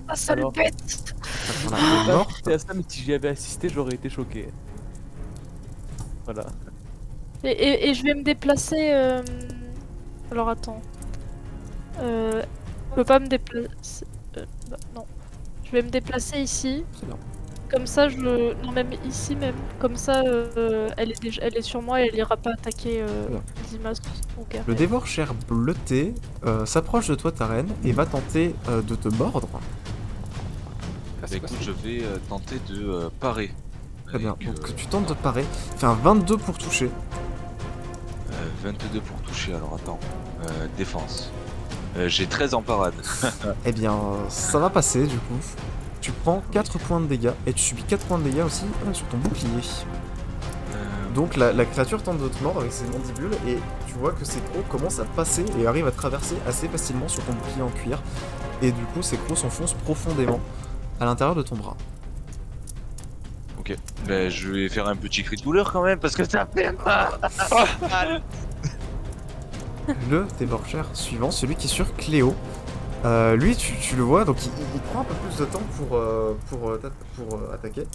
Ah, sale Alors. bête. Voilà, Je elle vais est pas morte. assister à ça, mais si j'y avais assisté, j'aurais été choqué. Voilà. Et je vais me déplacer. Alors attends. Je peux pas me déplacer. Bah, non. Je vais me déplacer ici. Très bien. Comme ça, non, même ici, même. Comme ça, elle est sur moi et elle ira pas attaquer Bien. Dimas ou Gareth. Le dévorcher bleuté s'approche de toi, Taren, et va tenter de te mordre. Ah, Bah c'est quoi, écoute, c'est- je vais tenter de parer. Très bien. Avec, Donc tu tentes de parer. Fais un 22 pour toucher. 22 pour toucher, alors attends. Défense. J'ai 13 en parade. Eh bien, ça va passer du coup. Tu prends 4 points de dégâts et tu subis 4 points de dégâts aussi sur ton bouclier. Donc la créature tente de te mordre avec ses mandibules et tu vois que ses crocs commencent à passer et arrivent à traverser assez facilement sur ton bouclier en cuir. Et du coup, ses crocs s'enfoncent profondément à l'intérieur de ton bras. Ok. Bah, je vais faire un petit cri de douleur quand même parce que ça fait mal. Le dévorcher suivant, celui qui est sur Cléo. Lui, tu le vois, donc il prend un peu plus de temps pour attaquer.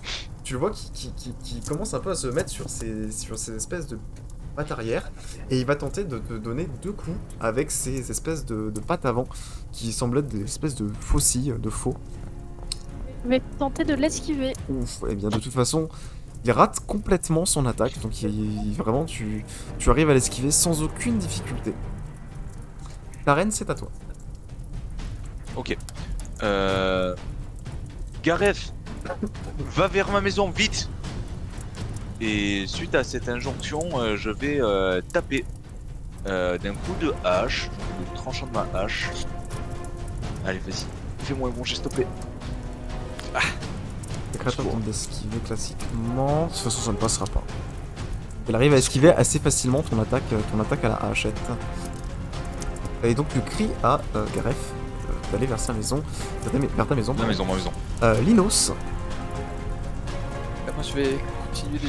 Tu le vois qui commence un peu à se mettre sur ces espèces de pattes arrière. Et il va tenter de te donner 2 coups avec ces espèces de pattes avant qui semblent être des espèces de faucilles, de faux. Je vais tenter de l'esquiver. Ouf, et bien de toute façon, il rate complètement son attaque. Donc vraiment, tu arrives à l'esquiver sans aucune difficulté. Taren, c'est à toi. Ok. Gareth, va vers ma maison, vite. Et suite à cette injonction, je vais taper d'un coup de hache, du tranchant de ma hache. Allez, vas-y, fais-moi un bon geste, s'il te plaît. La créature tente d'esquiver classiquement. De toute façon, ça ne passera pas. Elle arrive à esquiver assez facilement ton attaque à la hachette. Et donc, tu cries à Gareth d'aller vers sa maison. Vers ta maison. Ma maison, ma maison. Linos. Moi, je vais continuer.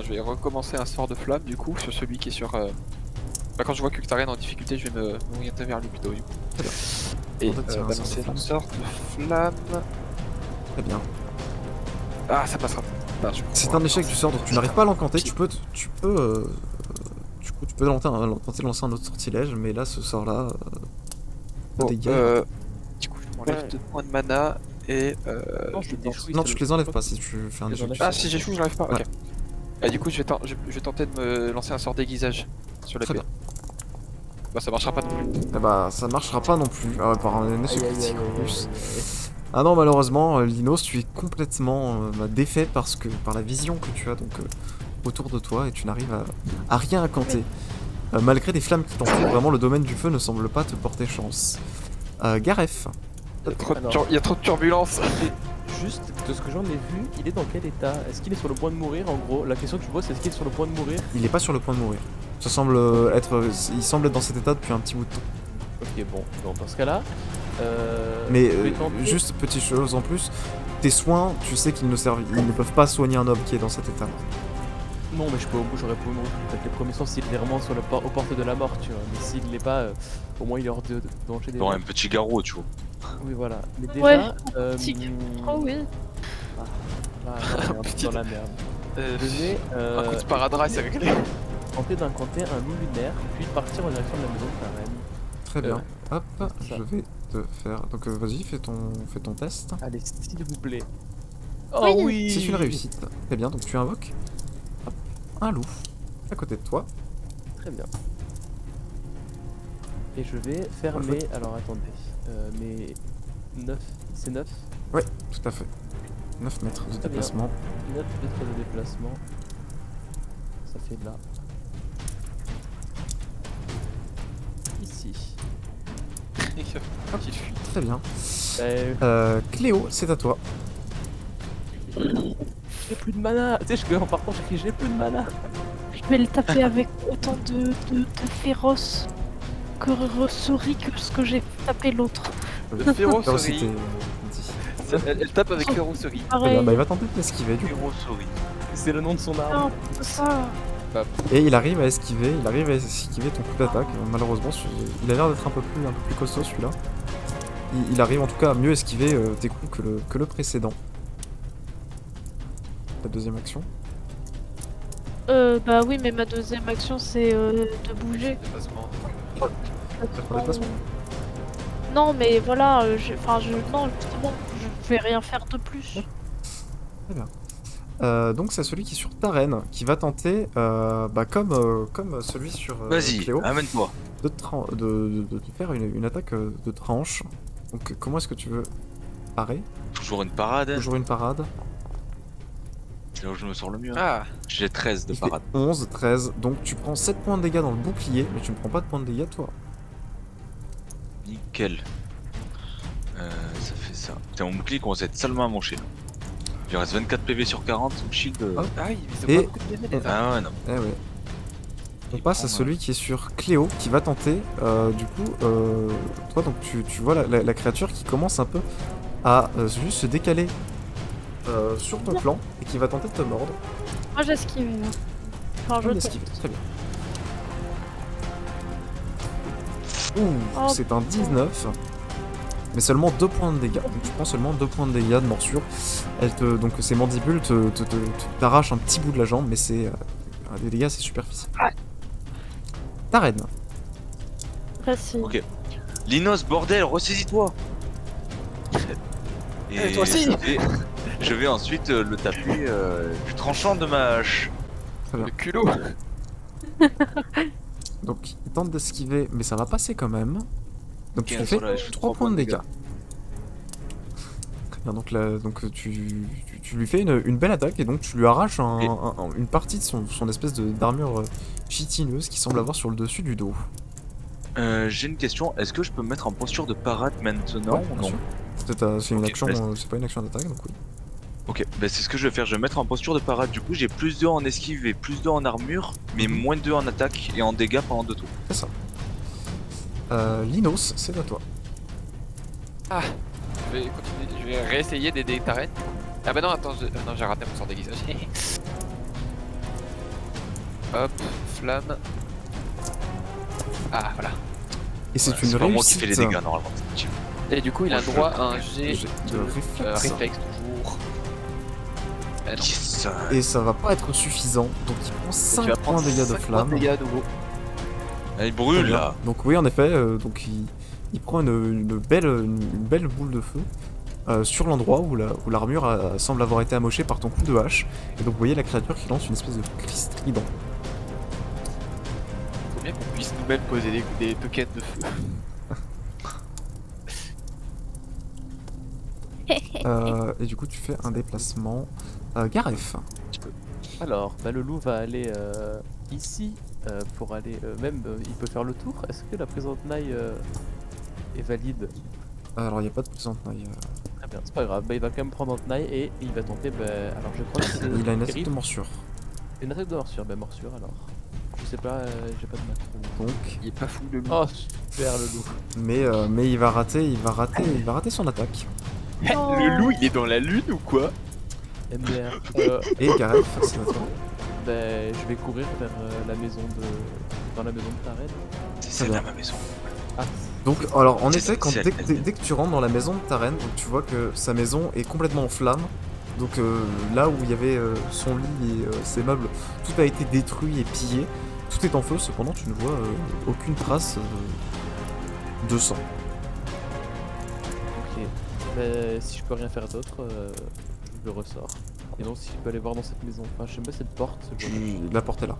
Je vais recommencer un sort de flamme du coup sur celui qui est sur. Bah, quand je vois que Taren est en difficulté, je vais m'orienter vers lui plutôt du coup. Très bien. Et En fait, c'est un balancer sort de un sort de flamme. Très bien. Ah, ça passera. Ah, C'est un échec du sort, donc tu n'arrives pas à l'encanter. Tu peux tenter de lancer un autre sortilège, mais là, ce sort-là, Bon, dégâts. du coup, je m'enlève 2 points de mana et. Non, je c'est des lance- chouilles. Non, tu te les enlèves pas si tu fais un Tu les échec. enlèves du Ah, sort. si j'échoue, j'arrive pas. Ouais. Ok. Et du coup, je vais tenter de me lancer un sort d'aiguisage sur Très l'épée. bien. Bah, ça marchera pas non plus. Eh bah, ça marchera pas non plus, par un échec Aïe, aïe, critique aïe, en aïe, plus. aïe. Ah non, malheureusement, Linos, tu es complètement défait par la vision que tu as donc autour de toi et tu n'arrives à rien incanter. Malgré des flammes qui t'entourent, vraiment le domaine du feu ne semble pas te porter chance. Gareth, Alors. Il y a trop de turbulences. Juste, de ce que j'en ai vu, il est dans quel état? Est-ce qu'il est sur le point de mourir en gros? La question que tu vois, c'est est-ce qu'il est sur le point de mourir? il est pas sur le point de mourir. Ça semble il semble être dans cet état depuis un petit bout de temps. Ok, bon, dans ce cas-là. Mais je vais tenter- juste petite chose en plus, tes soins, tu sais qu'ils ne peuvent pas soigner un homme qui est dans cet état. Non, mais j'aurais pu peut-être les premiers soins s'il est vraiment sur aux portes de la mort, tu vois. Mais s'il l'est pas, au moins il est hors de danger des Dans un petit garrot, tu vois. Oui, voilà. Mais déjà. Ouais, petit Oh oui. Là, on est un peu dans la merde. Je vais Un coup de sparadrap, c'est réglé. tenter d'incanter un loup lunaire, puis partir en direction de la maison de Taren. Très bien. Hop, ça. je vais te faire. Donc vas-y, fais ton test. Allez, s'il vous plaît. Oui. Oh oui. C'est une réussite. Très bien, donc tu invoques hop, un loup à côté de toi. Très bien. Et je vais faire Ouais, mes. Alors attendez. Mes 9. C'est 9 Ouais, tout à fait. 9 mètres de Très bien. déplacement. 9 mètres de déplacement. Ça fait de là. Ici. Qu'il fuit. Très bien. Euh, Cléo, c'est à toi. J'ai plus de mana. Tu sais, en partant, je crie j'ai plus de mana. Je vais le taper avec autant de féroce que ressouri que ce que j'ai tapé l'autre. Le féroce Férocité, souris. dit. Elle tape avec férocerie. Très bien, Pareil. bah, il va tenter de l'esquiver du coup. Férocerie. C'est le nom de son arme. Non, c'est ça. Et il arrive à esquiver, ton coup d'attaque. Malheureusement, il a l'air d'être un peu plus costaud celui-là. Il arrive en tout cas à mieux esquiver tes coups que le précédent. La deuxième action. Bah oui, mais ma deuxième action c'est de bouger. Déplacement. Pour le déplacement. Non, mais voilà, non, justement, je vais rien faire de plus. Donc c'est celui qui est sur Taren qui va tenter, comme celui sur Vas-y, Cléo, amène-toi. de faire une attaque de tranche. Donc comment est-ce que tu veux parer? Toujours une parade. Toujours une parade. C'est là où je me sors le mieux. Ah, J'ai 13 de Il fait parade. 11, 13, donc tu prends 7 points de dégâts dans le bouclier, mais tu ne prends pas de points de dégâts toi. Nickel. Ça fait ça. Putain, mon bouclier commence à être salement amoché. Là. Il reste 24 PV sur 40, mon shield. Hop. ah oui, ils ont Et- pas beaucoup de PV, les armes. Ah ouais, non. Eh ouais. On Il passe à prend, celui qui est sur Cléo, qui va tenter, toi donc tu vois la créature qui commence un peu à juste se décaler sur ton flanc et qui va tenter de te mordre. Moi j'esquive. Enfin, je On tente. esquive, très bien. Ouh, Oh. c'est un 19, mais seulement 2 points de dégâts. Donc tu prends seulement 2 points de dégâts de morsure. Donc ces mandibules t'arrachent un petit bout de la jambe, mais c'est des dégâts assez superficiels. Taren. Facile. Ok. Linos, bordel, ressaisis-toi. Et toi aussi. je vais ensuite le taper du tranchant de ma hache. Le culot. Donc il tente d'esquiver, mais ça va passer quand même. Donc tu Ok, lui fais voilà, je fais 3 points de dégâts. Très bien, donc là, tu lui fais une belle attaque et donc tu lui arraches une partie de son espèce d'armure chitineuse qui semble avoir sur le dessus du dos. J'ai une question, est-ce que je peux me mettre en posture de parade maintenant Ouais, ou bien non? sûr. C'est une Ok, action, bah, c'est pas une action d'attaque donc oui. Ok, bah c'est ce que je vais faire, je vais me mettre en posture de parade. Du coup, j'ai plus 2 en esquive et plus 2 en armure, mais moins 2 en attaque et en dégâts pendant 2 tours. C'est ça. Linos, c'est à toi. Je vais continuer, je vais réessayer d'aider Taren. Ah bah non, attends, non, j'ai raté mon sort déguisage. Hop, flamme. Ah, voilà. Et c'est Voilà, une c'est pas moi qui réussite. fais les dégâts normalement. Et du coup, il a Moi, je droit veux à un jet Jet de réflexe. réflexe toujours. Ah non. Yes. Et ça va pas être suffisant, donc il prend Et 5 tu vas points prendre de dégâts de 5 points flamme. dégâts à nouveau. Ah, il Très brûle bien. là. Donc oui, en effet, donc il prend une belle boule de feu sur l'endroit où l'armure semble avoir été amochée par ton coup de hache. Et donc vous voyez la créature qui lance une espèce de cri strident. Faut bien qu'on puisse nous-mêmes poser des tokens de feu. Et du coup tu fais un déplacement. Garef. Alors, bah, le loup va aller ici pour aller. Il peut faire le tour. Est-ce que la présente naille est valide? Alors il n'y a pas de présente naille. Très bien, c'est pas grave. Bah, il va quand même prendre en tenaille et il va tenter. Bah, alors, je crois que c'est. Il a une attaque terrible. de morsure. Une attaque de morsure. Bah, morsure alors. Je sais pas, j'ai pas de macro. Donc, Il est pas fou le loup. Oh, super le loup. mais il va rater son attaque. Oh. Le loup, il est dans la lune ou quoi? MDR. Et Garef, c'est à toi. Bah, je vais courir vers la maison de. Dans la maison de Taren. C'est bien. là ma maison. Ah, Donc, alors, en C'est- effet, c'est dès, la que- dès que tu rentres dans la maison de Taren, donc tu vois que sa maison est complètement en flammes. Donc, là où il y avait son lit et ses meubles, tout a été détruit et pillé. Tout est en feu, cependant, tu ne vois aucune trace de sang. ok. Bah, si je peux rien faire d'autre, je le ressors. Et donc, si je peux aller voir dans cette maison. Enfin, je sais pas cette porte. Je vois pas. La porte est là.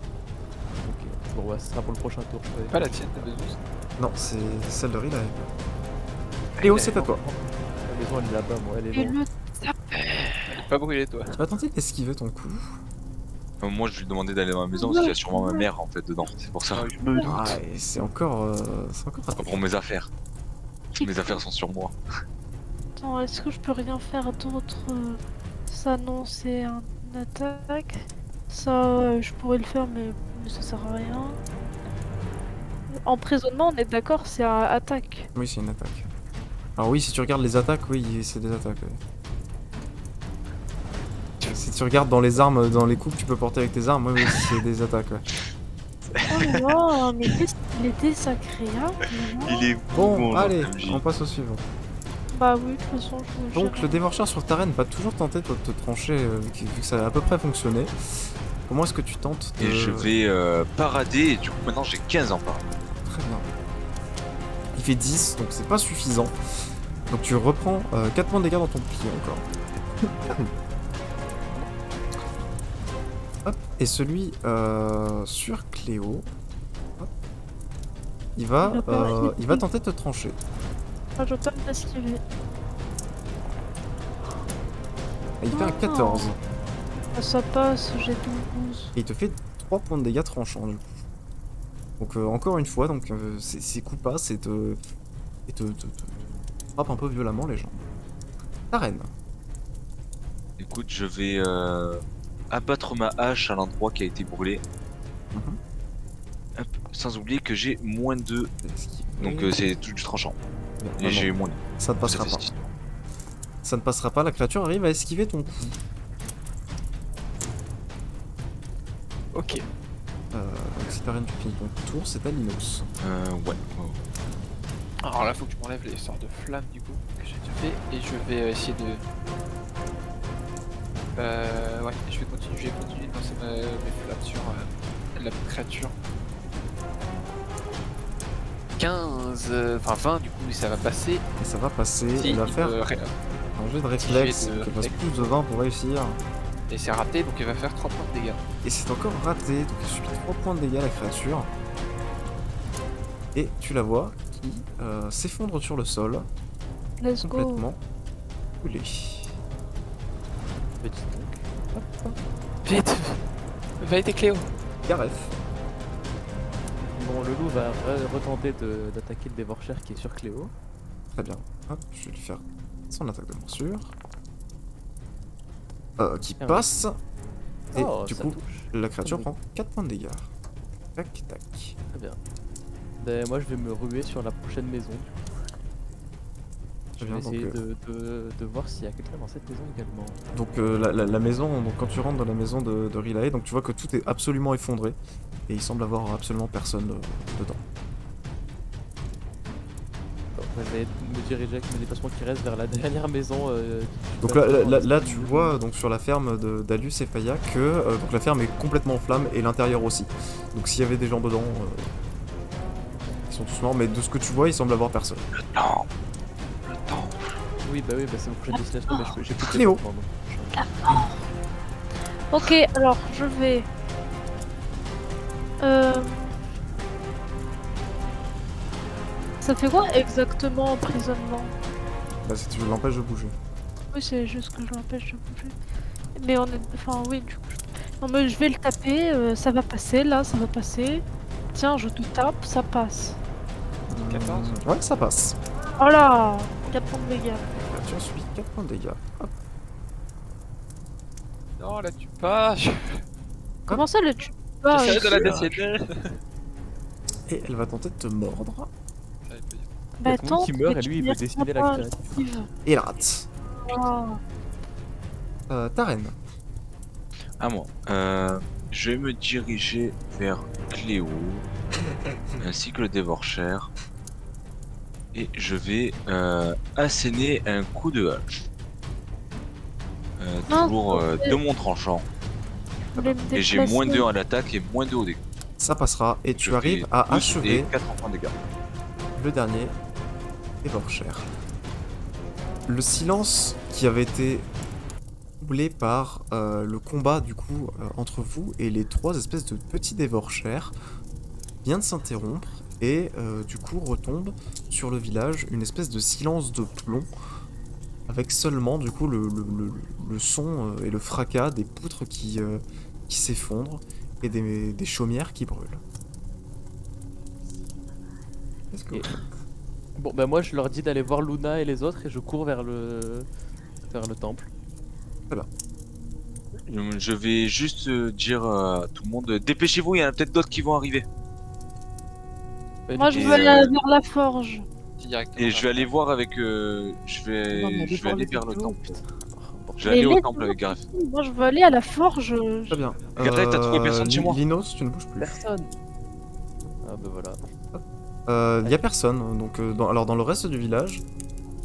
Ok. Bon, ouais, ce sera pour le prochain tour. Je peux aller Pas la tienne, t'as besoin. Non, c'est celle de Rila. Léo, c'est à toi. La maison, elle est là-bas, moi, elle est Et loin. le Elle est pas brûlée, toi. Tu vas tenter d'esquiver ton coup. Moi, je lui demandais d'aller dans ma maison parce qu'il y a sûrement ma mère en fait dedans. C'est pour ça. Je me doute. Ah, et c'est encore. Pas pour mes affaires. Mes affaires sont sur moi. Attends, est-ce que je peux rien faire d'autre Ça non, c'est un attaque. Ça, je pourrais le faire, mais ça sert à rien. Emprisonnement, on est d'accord, c'est un attaque. Oui, c'est une attaque. Alors oui, si tu regardes les attaques, oui, c'est des attaques. Ouais. Si tu regardes dans les armes, dans les coups que tu peux porter avec tes armes, oui, c'est des attaques. Ouais. Oh non, mais qu'est-ce qu'il est désagréable. non Il est Bon, allez, MJ. on passe au suivant. Bah oui, de toute façon, je Donc le dévorcheur sur ta reine va toujours tenter de te trancher, vu que ça a à peu près fonctionné. Comment est-ce que tu tentes de... Et je vais parader, et du coup maintenant j'ai 15 en parade. Très bien. Il fait 10, donc c'est pas suffisant. Donc tu reprends 4 points de dégâts dans ton pied encore. Hop, et celui sur Cléo, hop, il va tenter de te trancher. Ah, je peux pas m'esquiver. Et il fait un 14. Ah, ça passe, j'ai 12. Et il te fait 3 points de dégâts tranchants du coup. Donc encore une fois, donc ces coups passent et te frappe un peu violemment les gens. Ta reine. Écoute, je vais abattre ma hache à l'endroit qui a été brûlé. Mhm. Hop, sans oublier que j'ai moins 2, donc c'est tout du tranchant. Ah Et non, j'ai moins 2. ça ne passera pas. Ça ne passera pas, la créature arrive à esquiver ton coup. Ok. Donc si ta reine tu finis ton tour, c'est à Linos. Ouais. Alors là, faut que je m'enlève les sorts de flammes du coup que j'ai déjà fait et je vais essayer de. Ouais, je vais continuer de lancer mes flammes sur la créature. 15, enfin 20 du coup, mais ça va passer. Et ça va passer, Si, il va il faire me un jet de réflexe jet de qui passe réflexe. plus de 20 pour réussir. Et c'est raté, donc il va faire 3 points de dégâts. Et c'est encore raté, donc il subit 3 points de dégâts la créature. Et tu la vois qui s'effondre sur le sol, Let's go. complètement brûlée. Petit donc. Hop, hop. Vite, va être Cléo. Gareth. Bon, le loup va retenter d'attaquer le dévorcheur qui est sur Cléo. Très bien. Hop, je vais lui faire son attaque de morsure. Qui Ah ouais. passe. Et Oh, du ça coup, touche. la créature Oui. prend 4 points de dégâts. Tac, tac. Très bien. Ben, moi, je vais me ruer sur la prochaine maison. Très Je bien, vais donc, essayer de voir s'il y a quelqu'un dans cette maison également. donc la maison, donc quand tu rentres dans la maison de Relae, donc tu vois que tout est absolument effondré. Et il semble avoir absolument personne dedans. Bon, je vais me diriger avec mes déplacements qui restent vers la dernière maison. Donc là, tu vois donc sur la ferme d'Alus et Faya que donc la ferme est complètement en flammes et l'intérieur aussi. Donc s'il y avait des gens dedans, ils sont tous morts, mais de ce que tu vois, il semble avoir personne. Non. Oui, bah c'est mon prochaine destination, mais j'ai plus de Cléo. déplacement, donc. Ok, alors je vais. Ça fait quoi exactement emprisonnement? Bah si tu l'empêches de bouger. Oui, c'est juste que je m'empêche de bouger. Mais on est. Enfin, oui, du coup. Non, mais je vais le taper, ça va passer là, ça va passer. Tiens, je te tape, ça passe. 14. Ouais, ça passe. Oh là 4 points de dégâts. La créature subit 4 points de dégâts. Hop. Non, là tu pas. Comment ça le tue pas J'essaie de la ici décider. Et elle va tenter de te mordre. Il y a Bah tout le monde attends, qui meurt et lui, il veut tu décider la pas, créature. Steve. Et elle rate. Ah. Ta reine. À moi. Je vais me diriger vers Cléo, ainsi que le dévorcheur. Et je vais asséner un coup de hache. Non, Toujours c'est- de mon tranchant. Je voulais me Et j'ai déplacer. moins 2 à l'attaque et moins 2 au dégât. Ça passera et tu Je arrives fais à 12 achever et 4 points de dégâts. le dernier dévorcheur. Le silence qui avait été troublé par le combat du coup entre vous et les 3 espèces de petits dévorchers vient de s'interrompre et du coup retombe sur le village une espèce de silence de plomb avec seulement du coup le son et le fracas des poutres qui s'effondrent et des chaumières qui brûlent. Qu'est-ce que Et- vous faites ? Bon, bah moi je leur dis d'aller voir Luna et les autres et je cours vers le temple. Je vais juste dire à tout le monde, dépêchez-vous, il y en a peut-être d'autres qui vont arriver. Bah, Moi, du je coup, veux aller vers la forge. Directement. Et je vais aller voir avec... je non, mais vais aller les vers le vidéos, temple. putain. Oh, Je vais aller Mais au les- temple avec Gareth. Moi, je veux aller à la forge. Très bien. Gareth, t'as trouvé personne chez moi? Linos, tu ne bouges plus. Personne. Ah bah voilà. Il y a personne. Donc, alors dans le reste du village,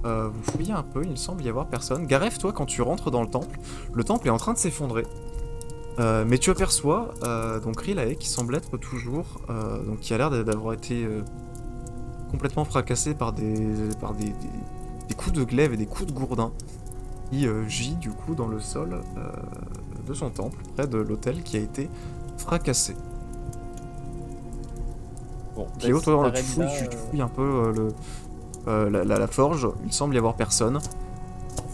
vous fouillez un peu, il semble y avoir personne. Gareth, toi, quand tu rentres dans le temple est en train de s'effondrer. Mais tu aperçois donc Rilae qui semble être toujours, donc qui a l'air d'avoir été complètement fracassé par des coups de glaive et des coups de gourdin, qui gît du coup dans le sol de son temple, près de l'autel qui a été fracassé. Bon, Cléo, si toi, t'arrêtes tu là, fouilles un peu la forge, il semble y avoir personne.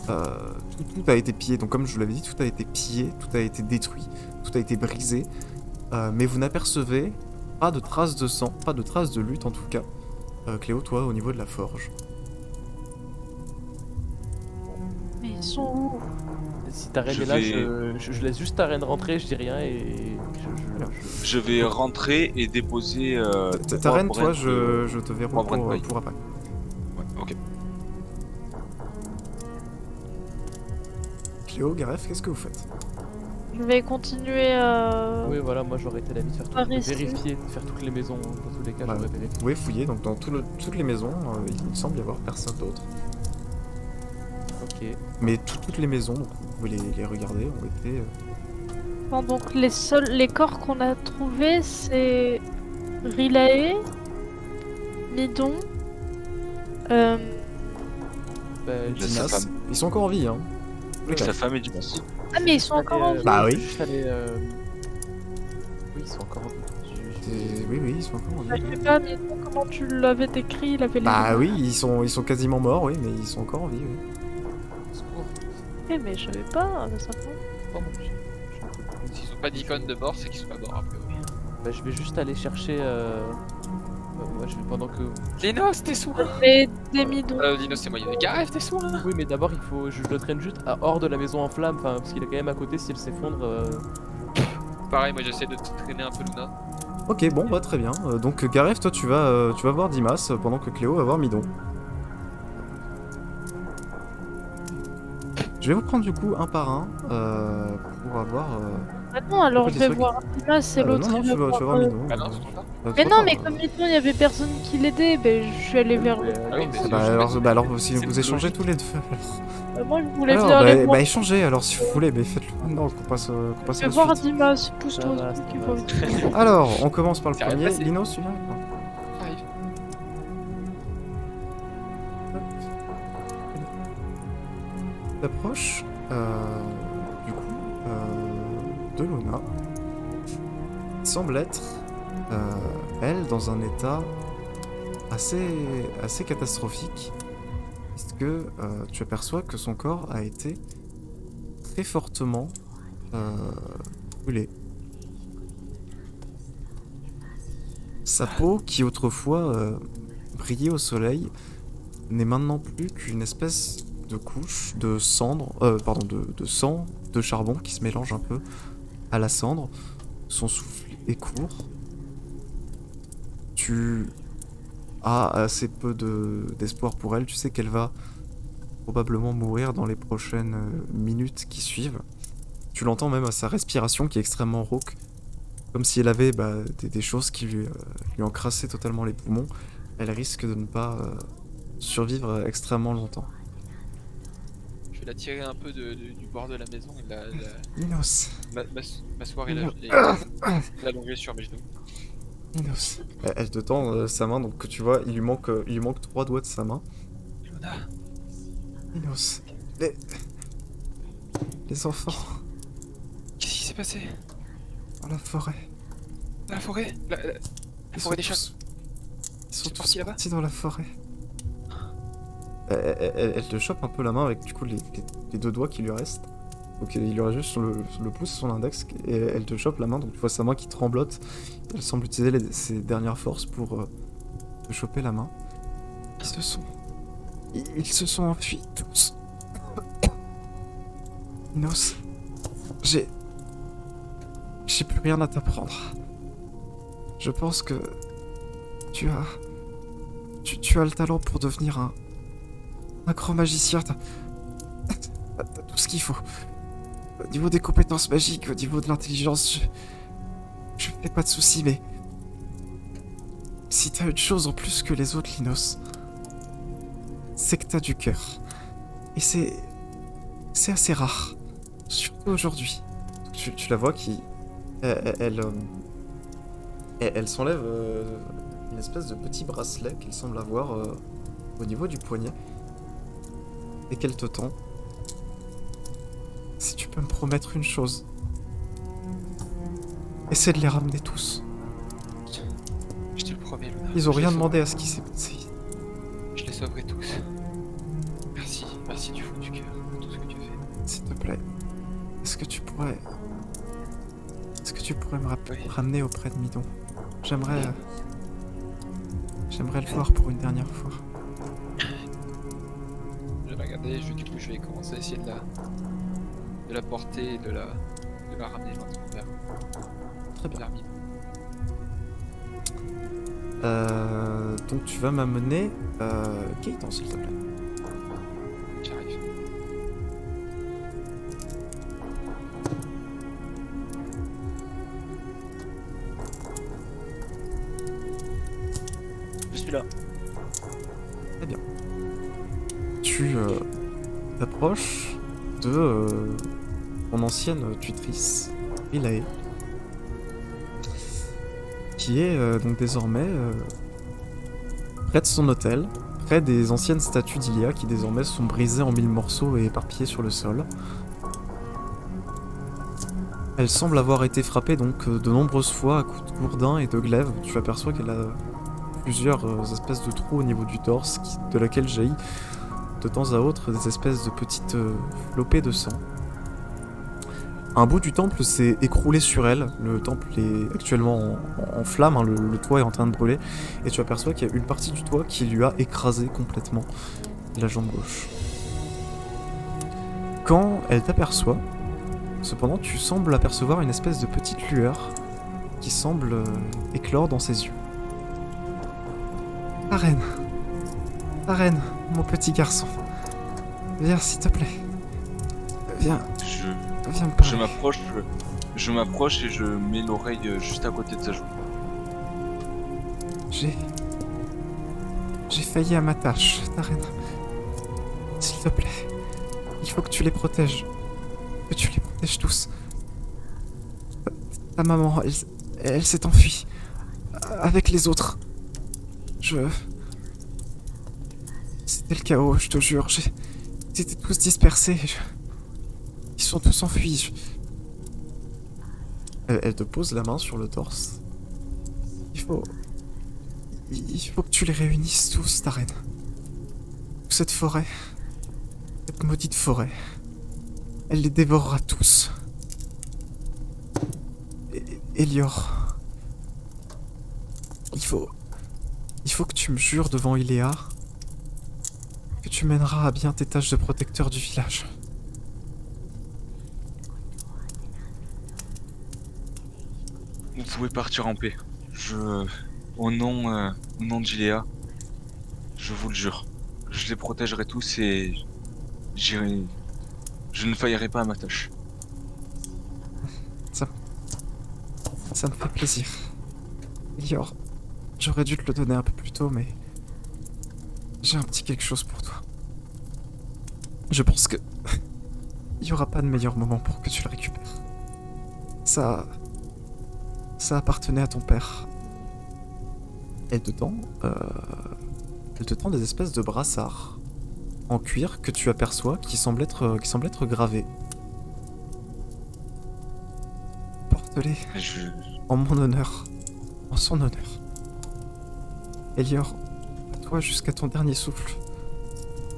Tout a été pillé, donc comme je vous l'avais dit, tout a été pillé, tout a été détruit, tout a été brisé, mais vous n'apercevez pas de traces de sang, pas de traces de lutte en tout cas. Cléo, toi, au niveau de la forge. Mais ils sont où? Si t'arrêtes Je là, vais- je laisse juste ta reine rentrer, je dis rien et Je vais rentrer et déposer... Ta reine, toi, Brent, je te verrai trois Brent Paille. pour après. Ouais, ok. Cléo, Gareth, qu'est-ce que vous faites? Je vais continuer à... Oui, voilà, moi j'aurais été d'avis de faire Par tout, de ici. vérifier, de faire toutes les maisons. Dans tous les cas, Bah, j'aurais vous vérifié. pouvez fouiller, donc dans toutes les maisons, il semble y avoir personne d'autre. Ok. Mais toutes les maisons, donc vous pouvez les regarder, ont été... Bon, donc les corps qu'on a trouvés, c'est Rilae, Nidon, Bah, Sa Dimas. femme. Ils sont encore en vie, hein. Avec sa femme et Dimas. Ah mais ils sont encore en vie. Bah oui. Juste aller, oui, ils sont encore en vie. Oui, ils sont encore en Je vie. sais pas, Nidon, comment tu l'avais décrit, il avait les Bah mains. oui, ils sont quasiment morts, oui, mais ils sont encore en vie, oui. Secours. Eh, mais je savais pas, ça va. Oh mon dieu. S'ils ont pas d'icône de mort, c'est qu'ils sont pas morts a priori. Bah, je vais juste aller chercher. Moi, je vais pendant que. Linos, t'es sourd. Et des midons. Linos, c'est moi. Gareth, t'es sourd là. Oui, mais d'abord, il faut. Je le traîne juste hors de la maison en flammes, enfin, parce qu'il est quand même à côté. Si elle s'effondre. Pareil, moi j'essaie de traîner un peu Luna. Ok, bon, bah très bien. Donc Gareth, toi tu vas voir Dimas pendant que Cléo va voir Midon. Je vais vous prendre du coup un par un pour avoir... Ah non, alors Pourquoi je t'es vais sûr voir Dimas, c'est l'autre. Non, il tu va vas voir voir, Midon. Ah non, c'est trop tard. Mais trop non, tard, mais comme Midon, il y avait personne qui l'aidait, ben je suis allée vers lui. Ah oui, mais c'est- alors si c'est vous échangez logique. tous les deux... Moi, je voulais Alors, venir aller bah voir. échangez alors si vous voulez, mais faites-le maintenant qu'on passe Je à vais la voir suite. Dimas, pousse-toi, Ça va, c'est ça qui va, va vite. Alors, on commence par le C'est rien premier. passé. Lino, celui-là Arrive. T'approches du coup de Luna. Semble être elle dans un état assez catastrophique puisque tu aperçois que son corps a été très fortement brûlé. Sa peau qui autrefois brillait au soleil n'est maintenant plus qu'une espèce de couche de cendre, de sang, de charbon qui se mélange un peu à la cendre. Son souffle est court. Tu as assez peu d'espoir pour elle. Tu sais qu'elle va probablement mourir dans les prochaines minutes qui suivent. Tu l'entends même à sa respiration qui est extrêmement rauque, comme si elle avait des choses qui lui encrassaient totalement les poumons. Elle risque de ne pas survivre extrêmement longtemps. Je vais la tirer un peu du bord de la maison et Minos, m'asseoir et l'allonger sur mes genoux. Minos. Elle te tend sa main, donc que tu vois, il lui manque 3 doigts de sa main. Luna, Minos, les enfants qu'est-ce qui s'est passé? dans la forêt. Dans la forêt? La Ils forêt des chats? tous- Ils sont sont tous partis là-bas partis dans la forêt. Elle te chope un peu la main avec du coup les 2 doigts qui lui restent. Donc il lui reste juste le pouce et son index. Et elle te chope la main, donc tu vois sa main qui tremblote. Elle semble utiliser ses dernières forces pour te choper la main. Ils se sont enfuis tous. Minos, j'ai plus rien à t'apprendre. Je pense que tu as le talent pour devenir un grand magicien. T'as tout ce qu'il faut. Au niveau des compétences magiques, au niveau de l'intelligence, je fais pas de soucis, mais si t'as une chose en plus que les autres, Linos, c'est que t'as du cœur. Et c'est assez rare, surtout aujourd'hui. Tu la vois qui... Elle s'enlève une espèce de petit bracelet qu'elle semble avoir au niveau du poignet. Et qu'elle te tend. Si tu peux me promettre une chose, essaie de les ramener tous. Je te le promets, Luna. Ils ont Je rien les demandé sauverai. à ce qui s'est passé. Je les sauverai tous. Merci du fond du cœur pour tout ce que tu fais. S'il te plaît, est-ce que tu pourrais me Oui. ramener auprès de Midon? J'aimerais le voir pour une dernière fois. Je vais regarder, du coup je vais commencer à essayer de la porter et de la ramener loin de son père. Très bien. Vers Midon. Donc tu vas m'amener Gaëtan, s'il te plaît. J'arrive. Je suis là. Tu t'approches de ton ancienne tutrice, Ilae, qui est donc désormais près de son hôtel, près des anciennes statues d'Ilia qui désormais sont brisées en 1000 morceaux et éparpillées sur le sol. Elle semble avoir été frappée donc de nombreuses fois à coups de gourdin et de glaive. Tu aperçois qu'elle a plusieurs espèces de trous au niveau du torse de laquelle jaillit de temps à autre des espèces de petites flopées de sang. Un bout du temple s'est écroulé sur elle. Le temple est actuellement en flammes, hein, le toit est en train de brûler. Et tu aperçois qu'il y a une partie du toit qui lui a écrasé complètement la jambe gauche. Quand elle t'aperçoit, cependant, tu sembles apercevoir une espèce de petite lueur qui semble éclore dans ses yeux. Ta reine, mon petit garçon. Viens, s'il te plaît. Viens me parler. Je m'approche et je mets l'oreille juste à côté de sa joue. J'ai failli à ma tâche, ta reine. S'il te plaît, il faut que tu les protèges. Que tu les protèges tous. Ta maman, elle s'est enfuie. Avec les autres. C'était le chaos, je te jure. Ils étaient tous dispersés. Ils sont tous enfuis. Elle te pose la main sur le torse. Il faut que tu les réunisses tous, ta reine. Cette forêt. Cette maudite forêt. Elle les dévorera tous. Elior. Il faut que tu me jures devant Iléa que tu mèneras à bien tes tâches de protecteur du village. Vous pouvez partir en paix. Au nom d'Iléa, je vous le jure, je les protégerai tous et je ne faillerai pas à ma tâche. Ça me fait plaisir. Elior, j'aurais dû te le donner un peu plus tôt, mais j'ai un petit quelque chose pour toi. Je pense que il y aura pas de meilleur moment pour que tu le récupères. Ça appartenait à ton père. Elle te tend des espèces de brassards en cuir que tu aperçois qui semblent être gravés. Porte-les en mon honneur, en son honneur. Elior, à toi jusqu'à ton dernier souffle,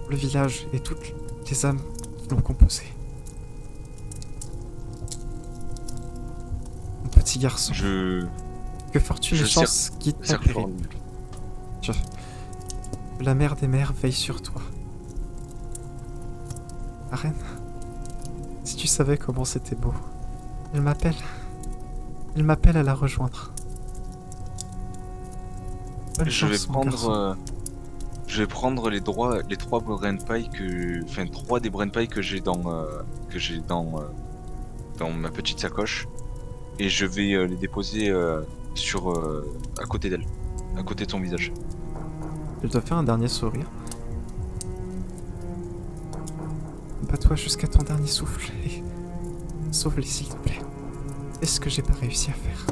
pour le village et toutes les âmes qui l'ont composé. Mon petit garçon, que fortune et chance guident ta serre fort. péril. Que la mère des mères veille sur toi. Arène, si tu savais comment c'était beau. Elle m'appelle. Elle m'appelle à la rejoindre. Bonne Je vais chance, mon garçon. prendre, je vais prendre les trois brain pies enfin 3 des brain pies que j'ai dans ma petite sacoche et je vais les déposer à côté d'elle, à côté de son visage. Elle te fait un dernier sourire. Bats-toi jusqu'à ton dernier souffle et sauve-les s'il te plaît. C'est ce que j'ai pas réussi à faire.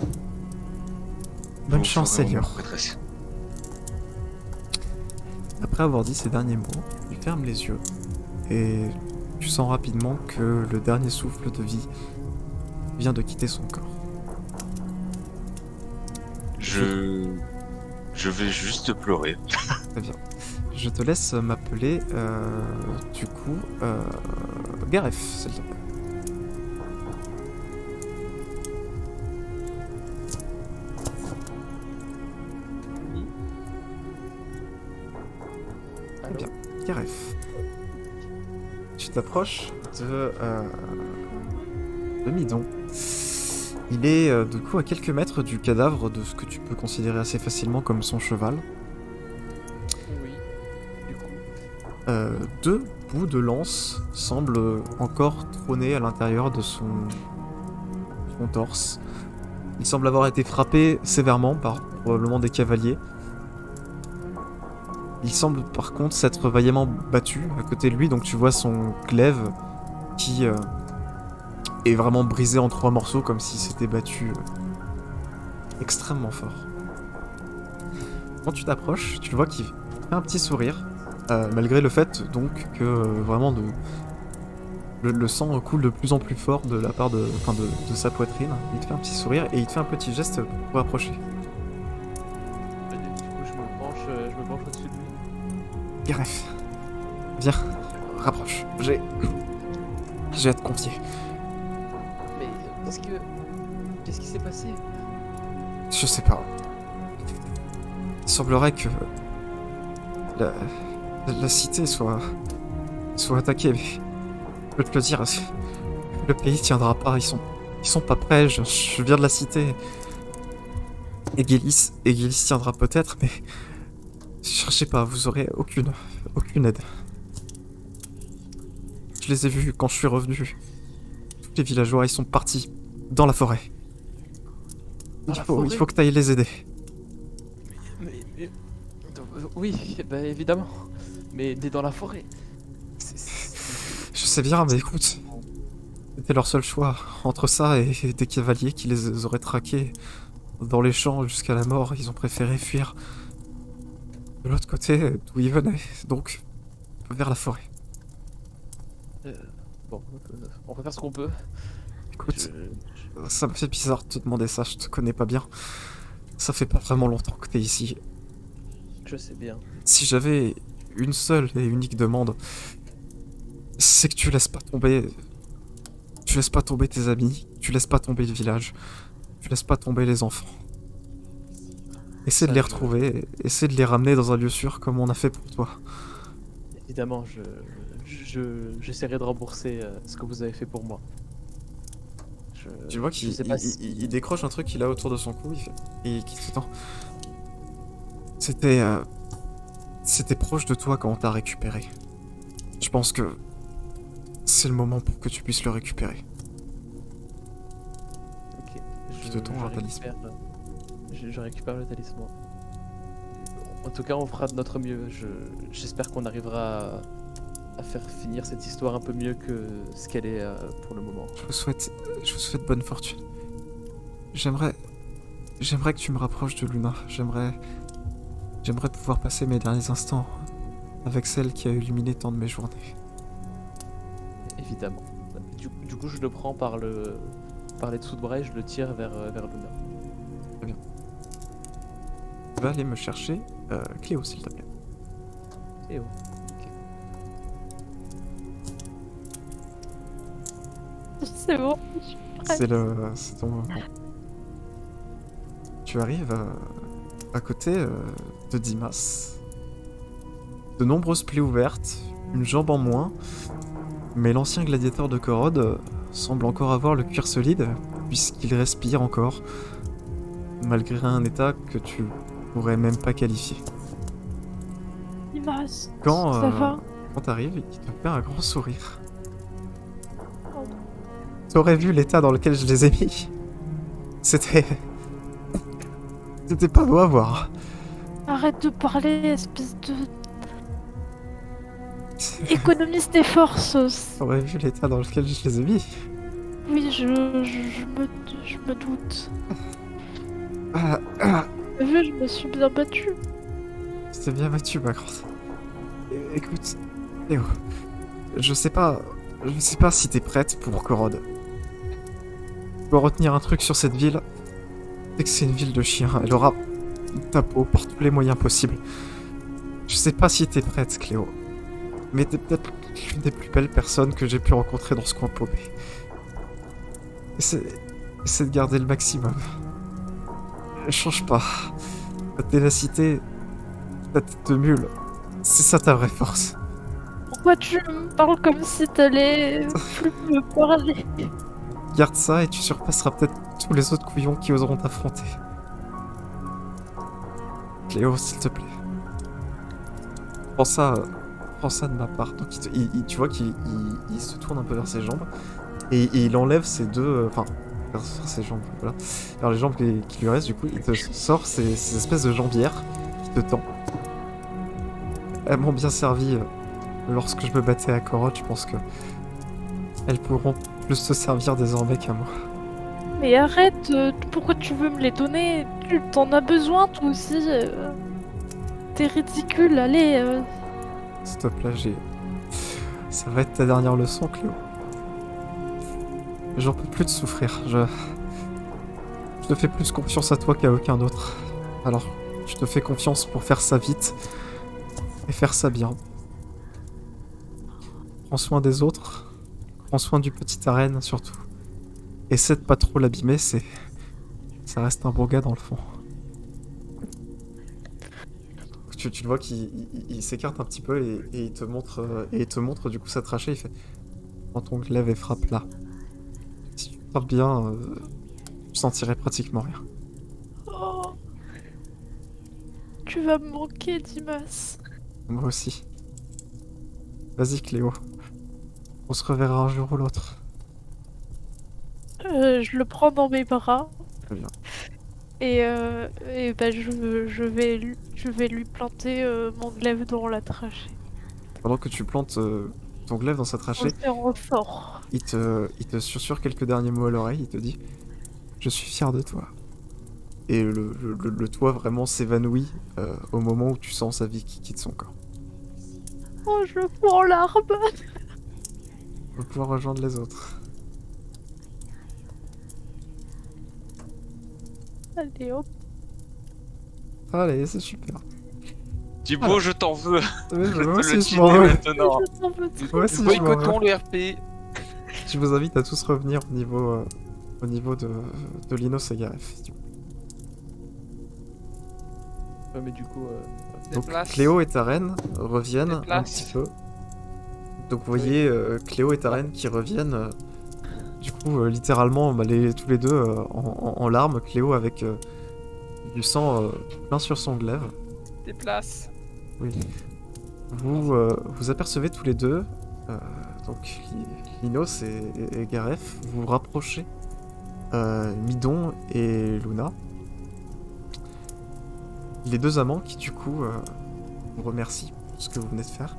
Bonne Vous chance, ferez au mieux, Elior. maîtresse. Après avoir dit ces derniers mots, il ferme les yeux et tu sens rapidement que le dernier souffle de vie vient de quitter son corps. Je vais juste pleurer. Très bien. Je te laisse m'appeler, du coup, Gareth, s'il te plaît. Allô? bien. Gareth. Tu t'approches de Midon. Il est du coup à quelques mètres du cadavre de ce que tu peux considérer assez facilement comme son cheval. Oui. Du coup. Deux bouts de lance semblent encore trôner à l'intérieur de son torse. Il semble avoir été frappé sévèrement par probablement des cavaliers. Il semble par contre s'être vaillamment battu à côté de lui, donc tu vois son glaive qui est vraiment brisé en 3 morceaux comme s'il s'était battu extrêmement fort. Quand tu t'approches, tu le vois qu'il fait un petit sourire, malgré le fait donc que vraiment le sang coule de plus en plus fort de la part de sa poitrine. Il te fait un petit sourire et il te fait un petit geste pour approcher. Du coup, je me penche au-dessus de lui. Gareth, viens, rapproche. J'ai à te confier. Mais qu'est-ce qui s'est passé? Je sais pas. Il semblerait que la cité soit attaquée, mais je peux te le dire, le pays tiendra pas. Ils sont pas prêts. Je viens de la cité. Egelis tiendra peut-être, mais cherchez pas. Vous aurez aucune aide. Je les ai vus quand je suis revenu. Tous les villageois, ils sont partis dans la forêt. Il faut que tu ailles les aider. Mais oui, bah évidemment. Mais dans la forêt. Je sais bien, mais écoute, c'était leur seul choix. Entre ça et des cavaliers qui les auraient traqués dans les champs jusqu'à la mort, ils ont préféré fuir de l'autre côté d'où ils venaient, donc vers la forêt. Bon, on va faire ce qu'on peut. Écoute, ça me fait bizarre de te demander ça, je te connais pas bien. Ça fait pas vraiment longtemps que t'es ici. Je sais bien. Si j'avais une seule et unique demande, c'est que tu laisses pas tomber. Tu laisses pas tomber tes amis, tu laisses pas tomber le village, tu laisses pas tomber les enfants. Essaie de les retrouver, essaie de les ramener dans un lieu sûr comme on a fait pour toi. Évidemment, j'essaierai de rembourser ce que vous avez fait pour moi. Tu vois je qu'il sais pas si- il décroche un truc qu'il a autour de son cou et qui te tend. C'était proche de toi quand on t'a récupéré. Je pense que c'est le moment pour que tu puisses le récupérer. Ok. Je te tends un talisman. Je récupère le talisman. En tout cas, on fera de notre mieux. J'espère qu'on arrivera à faire finir cette histoire un peu mieux que ce qu'elle est pour le moment. Je vous souhaite bonne fortune. J'aimerais que tu me rapproches de Luna. J'aimerais pouvoir passer mes derniers instants avec celle qui a illuminé tant de mes journées. Évidemment. Du coup, je le prends par les dessous de bras et je le tire vers Luna. Tu vas aller me chercher Cléo, s'il te plaît. Et oh. C'est bon, je suis prête. C'est ton moment. Tu arrives à côté de Dimas. de nombreuses plaies ouvertes, une jambe en moins, mais l'ancien gladiateur de Korod semble encore avoir le cuir solide, puisqu'il respire encore, malgré un état que tu pourrais même pas qualifier. Dimas, Quand, ça va? quand t'arrives, il te fait un grand sourire. T'aurais vu l'état dans lequel je les ai mis. C'était... C'était pas beau à voir. Arrête de parler, espèce de... Économise tes forces. T'aurais vu l'état dans lequel je les ai mis. Oui, je me doute. Ah, ah, T'as vu, je me suis bien battue. C'était bien battu, ma grande. Écoute, Léo, je sais pas si t'es prête pour Korod. Tu dois retenir un truc sur cette ville, c'est que c'est une ville de chiens. Elle aura ta peau par tous les moyens possibles. Je sais pas si t'es prête, Cléo, mais t'es peut-être l'une des plus belles personnes que j'ai pu rencontrer dans ce coin paumé. Essaie de garder le maximum. Change pas. Ta ténacité, ta tête de mule, c'est ça ta vraie force. Pourquoi tu me parles comme si t'allais plus me parler? Garde ça et tu surpasseras peut-être tous les autres couillons qui oseront t'affronter. Cléo, s'il te plaît. Prends ça de ma part. Donc tu vois qu'il se tourne un peu vers ses jambes et il enlève ses deux... Enfin, vers ses jambes, voilà. Vers les jambes qui lui restent, du coup, il te sort ces espèces de jambières qui te tend. Elles m'ont bien servi lorsque je me battais à Korod, je pense que elles pourront plus se servir désormais qu'à moi. Mais arrête, pourquoi tu veux me les donner? Tu t'en as besoin toi aussi. T'es ridicule, allez. S'il te plaît, ça va être ta dernière leçon, Cléo. J'en peux plus de souffrir. Je te fais plus confiance à toi qu'à aucun autre. Alors, je te fais confiance pour faire ça vite et faire ça bien. Prends soin des autres. Prends soin du petit arène, surtout. Essaie de pas trop l'abîmer, ça reste un bon gars dans le fond. Tu le vois qu'il s'écarte un petit peu et il te montre du coup sa trachée. Il fait: prends ton glaive et frappe là. Si tu frappes bien, je sentirai pratiquement rien. Oh, tu vas me manquer, Dimas. Moi aussi. Vas-y, Cléo. On se reverra un jour ou l'autre. Je le prends dans mes bras Très bien. et bah, je vais lui planter mon glaive dans la trachée. Pendant que tu plantes ton glaive dans sa On trachée, le fait en fort. il te susurre quelques derniers mots à l'oreille. Il te dit: je suis fier de toi. Et le toit vraiment s'évanouit au moment où tu sens sa vie qui quitte son corps. Oh, je prends l'arme. On va pouvoir rejoindre les autres. Allez, hop. Allez, c'est super. Thibaut, je t'en veux. Ouais, Je moi te le aussi, je m'en dis veux. maintenant. Je t'en veux trop. Moi aussi, je m'en veux. Boycottons le RP. Je vous invite à tous revenir au niveau de Lino Segaref. Ouais, mais du coup, Donc Déplace. Cléo et Taren reviennent un Déplace. petit peu. Donc vous voyez Cléo et Taren qui reviennent. Du coup, littéralement, tous les deux en larmes. Cléo avec du sang plein sur son glaive. Déplace. Oui. Vous apercevez tous les deux, donc Linos et Garef, vous vous rapprochez, Midon et Luna. Les deux amants qui du coup vous remercient pour ce que vous venez de faire.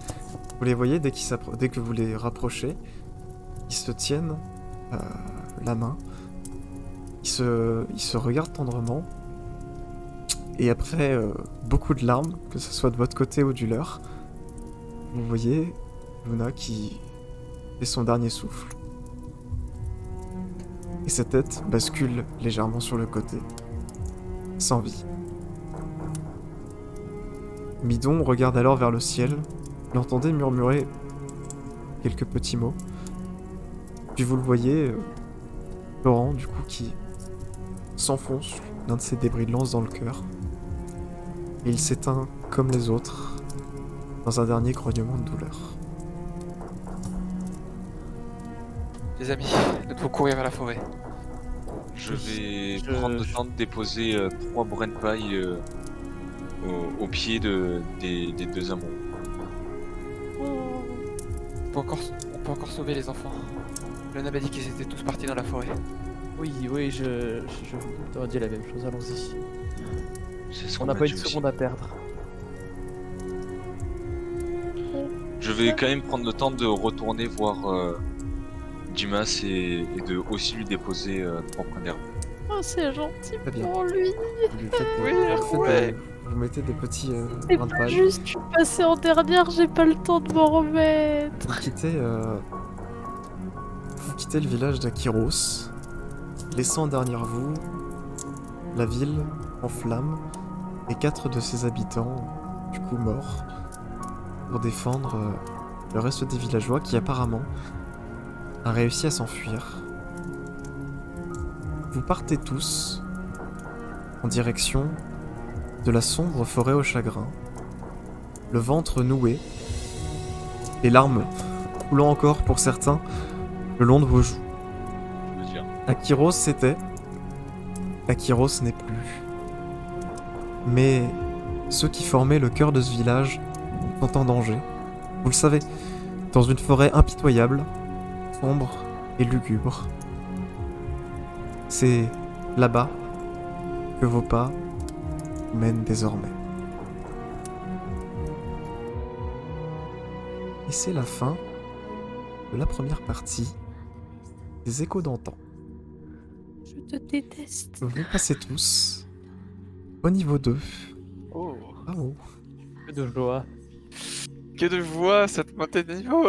Vous les voyez dès que vous les rapprochez, ils se tiennent la main, ils se regardent tendrement. Et après beaucoup de larmes, que ce soit de votre côté ou du leur, vous voyez Luna qui fait son dernier souffle. Et sa tête bascule légèrement sur le côté, sans vie. Midon regarde alors vers le ciel, l'entendez murmurer quelques petits mots. Puis vous le voyez, Laurent du coup qui s'enfonce l'un de ses débris de lance dans le cœur. Et il s'éteint comme les autres, dans un dernier grognement de douleur. Les amis, nous devons courir vers la forêt. Je vais Je- prendre le temps de déposer 3 brins de paille au pied des 2 amours. On peut encore sauver les enfants. Luna m'a dit qu'ils étaient tous partis dans la forêt. Oui, je t'aurais dit la même chose, allons-y. C'est ce On qu'on n'a m'a pas dit une aussi. seconde à perdre. Je vais quand même prendre le temps de retourner voir Dimas et de aussi lui déposer 3 brins d'herbe. Oh, c'est gentil Très bien. pour lui. Vous lui faites Oui, des- vous mettez des petits C'est brins de pas paille. juste, je suis passée en dernière, j'ai pas le temps de m'en remettre. Vous quittez le village d'Akiros, laissant derrière vous la ville en flammes et 4 de ses habitants, du coup morts, pour défendre le reste des villageois qui apparemment a réussi à s'enfuir. Vous partez tous en direction de la sombre forêt au chagrin, le ventre noué, les larmes coulant encore pour certains le long de vos joues. Je veux dire. Akyros c'était, Akyros n'est plus. Mais ceux qui formaient le cœur de ce village sont en danger. Vous le savez, dans une forêt impitoyable, sombre et lugubre. C'est là-bas que vos pas mènent désormais. Et c'est la fin de la première partie des Échos d'antan. Je te déteste. Vous passez tous au niveau 2. Oh, Bravo. Que de joie. que de joie cette montée de niveau.